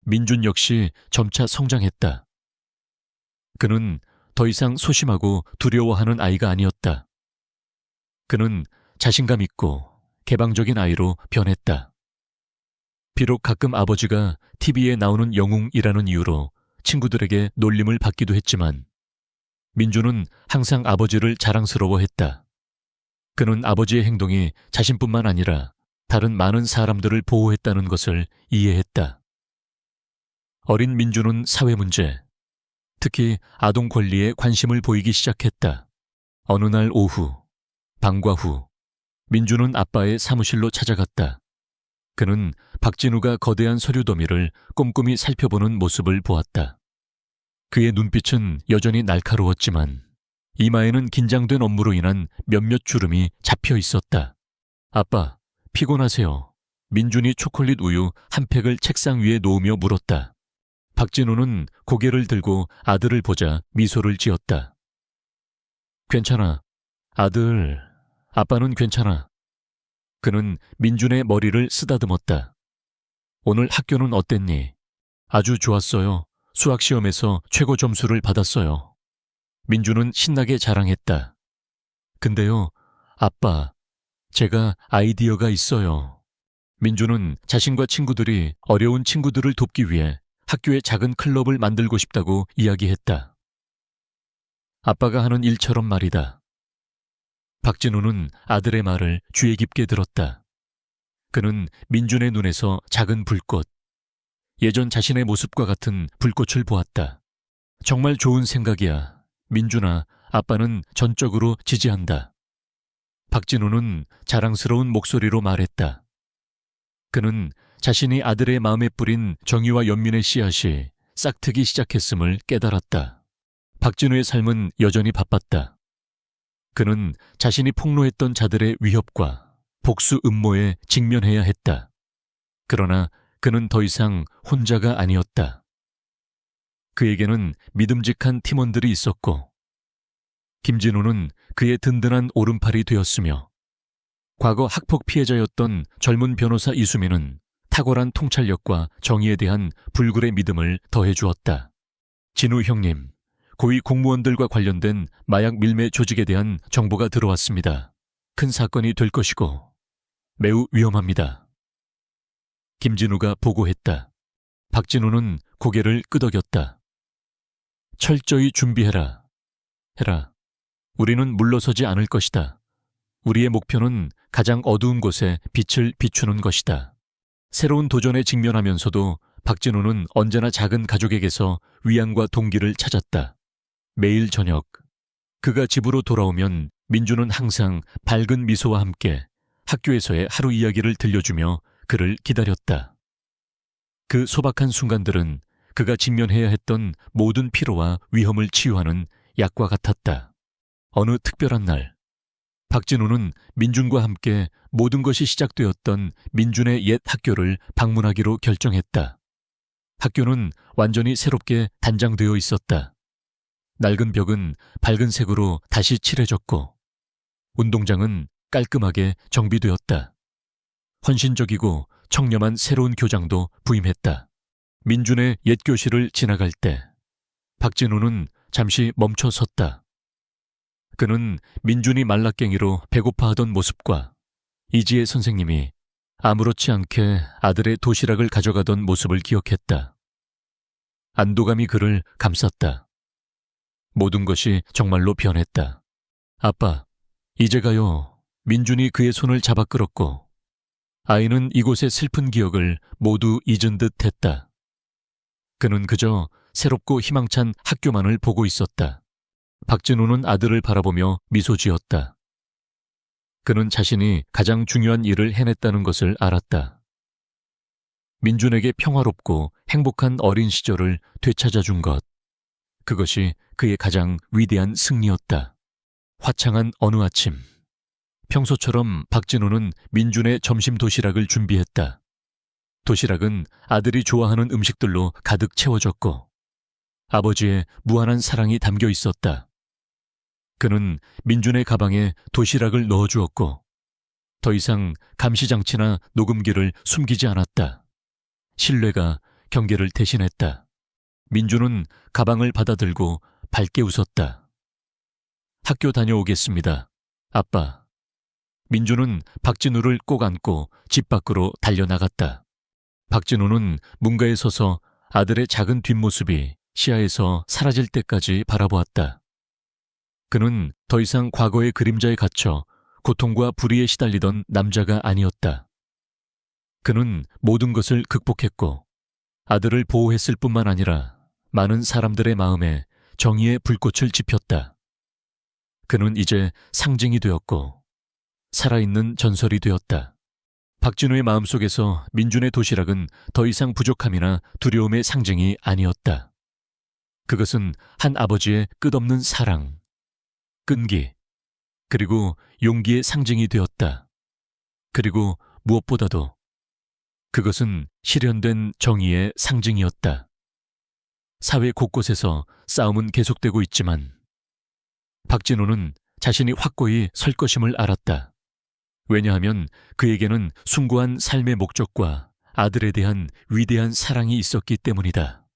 민준 역시 점차 성장했다. 그는 더 이상 소심하고 두려워하는 아이가 아니었다. 그는 자신감 있고 개방적인 아이로 변했다. 비록 가끔 아버지가 TV에 나오는 영웅이라는 이유로 친구들에게 놀림을 받기도 했지만 민주는 항상 아버지를 자랑스러워했다. 그는 아버지의 행동이 자신뿐만 아니라 다른 많은 사람들을 보호했다는 것을 이해했다. 어린 민주는 사회 문제, 특히 아동 권리에 관심을 보이기 시작했다. 어느 날 오후, 방과 후, 민주는 아빠의 사무실로 찾아갔다. 그는 박진우가 거대한 서류 더미를 꼼꼼히 살펴보는 모습을 보았다. 그의 눈빛은 여전히 날카로웠지만 이마에는 긴장된 업무로 인한 몇몇 주름이 잡혀 있었다. 아빠, 피곤하세요. 민준이 초콜릿 우유 한 팩을 책상 위에 놓으며 물었다. 박진우는 고개를 들고 아들을 보자 미소를 지었다. 괜찮아. 아들, 아빠는 괜찮아. 그는 민준의 머리를 쓰다듬었다. 오늘 학교는 어땠니? 아주 좋았어요. 수학 시험에서 최고 점수를 받았어요. 민준은 신나게 자랑했다. 근데요, 아빠, 제가 아이디어가 있어요. 민준은 자신과 친구들이 어려운 친구들을 돕기 위해 학교에 작은 클럽을 만들고 싶다고 이야기했다. 아빠가 하는 일처럼 말이다. 박진우는 아들의 말을 주의 깊게 들었다. 그는 민준의 눈에서 작은 불꽃, 예전 자신의 모습과 같은 불꽃을 보았다. 정말 좋은 생각이야. 민준아, 아빠는 전적으로 지지한다. 박진우는 자랑스러운 목소리로 말했다. 그는 자신이 아들의 마음에 뿌린 정의와 연민의 씨앗이 싹트기 시작했음을 깨달았다. 박진우의 삶은 여전히 바빴다. 그는 자신이 폭로했던 자들의 위협과 복수 음모에 직면해야 했다. 그러나 그는 더 이상 혼자가 아니었다. 그에게는 믿음직한 팀원들이 있었고, 김진우는 그의 든든한 오른팔이 되었으며, 과거 학폭 피해자였던 젊은 변호사 이수민은 탁월한 통찰력과 정의에 대한 불굴의 믿음을 더해주었다. 진우 형님, 고위 공무원들과 관련된 마약 밀매 조직에 대한 정보가 들어왔습니다. 큰 사건이 될 것이고 매우 위험합니다. 김진우가 보고했다. 박진우는 고개를 끄덕였다. 철저히 준비해라. 해라. 우리는 물러서지 않을 것이다. 우리의 목표는 가장 어두운 곳에 빛을 비추는 것이다. 새로운 도전에 직면하면서도 박진우는 언제나 작은 가족에게서 위안과 동기를 찾았다. 매일 저녁, 그가 집으로 돌아오면 민주는 항상 밝은 미소와 함께 학교에서의 하루 이야기를 들려주며 그를 기다렸다. 그 소박한 순간들은 그가 직면해야 했던 모든 피로와 위험을 치유하는 약과 같았다. 어느 특별한 날, 박진우는 민준과 함께 모든 것이 시작되었던 민준의 옛 학교를 방문하기로 결정했다. 학교는 완전히 새롭게 단장되어 있었다. 낡은 벽은 밝은 색으로 다시 칠해졌고 운동장은 깔끔하게 정비되었다. 헌신적이고 청렴한 새로운 교장도 부임했다. 민준의 옛 교실을 지나갈 때 박진우는 잠시 멈춰 섰다. 그는 민준이 말라깽이로 배고파하던 모습과 이지혜 선생님이 아무렇지 않게 아들의 도시락을 가져가던 모습을 기억했다. 안도감이 그를 감쌌다. 모든 것이 정말로 변했다. 아빠, 이제 가요. 민준이 그의 손을 잡아 끌었고 아이는 이곳의 슬픈 기억을 모두 잊은 듯 했다. 그는 그저 새롭고 희망찬 학교만을 보고 있었다. 박진우는 아들을 바라보며 미소 지었다. 그는 자신이 가장 중요한 일을 해냈다는 것을 알았다. 민준에게 평화롭고 행복한 어린 시절을 되찾아준 것. 그것이 그의 가장 위대한 승리였다. 화창한 어느 아침, 평소처럼 박진우는 민준의 점심 도시락을 준비했다. 도시락은 아들이 좋아하는 음식들로 가득 채워졌고 아버지의 무한한 사랑이 담겨 있었다. 그는 민준의 가방에 도시락을 넣어주었고 더 이상 감시장치나 녹음기를 숨기지 않았다. 신뢰가 경계를 대신했다. 민준은 가방을 받아들고 밝게 웃었다. 학교 다녀오겠습니다, 아빠. 민준은 박진우를 꼭 안고 집 밖으로 달려나갔다. 박진우는 문가에 서서 아들의 작은 뒷모습이 시야에서 사라질 때까지 바라보았다. 그는 더 이상 과거의 그림자에 갇혀 고통과 불의에 시달리던 남자가 아니었다. 그는 모든 것을 극복했고 아들을 보호했을 뿐만 아니라 많은 사람들의 마음에 정의의 불꽃을 지폈다. 그는 이제 상징이 되었고 살아있는 전설이 되었다. 박진우의 마음속에서 민준의 도시락은 더 이상 부족함이나 두려움의 상징이 아니었다. 그것은 한 아버지의 끝없는 사랑, 끈기, 그리고 용기의 상징이 되었다. 그리고 무엇보다도 그것은 실현된 정의의 상징이었다. 사회 곳곳에서 싸움은 계속되고 있지만 박진우는 자신이 확고히 설 것임을 알았다. 왜냐하면 그에게는 숭고한 삶의 목적과 아들에 대한 위대한 사랑이 있었기 때문이다.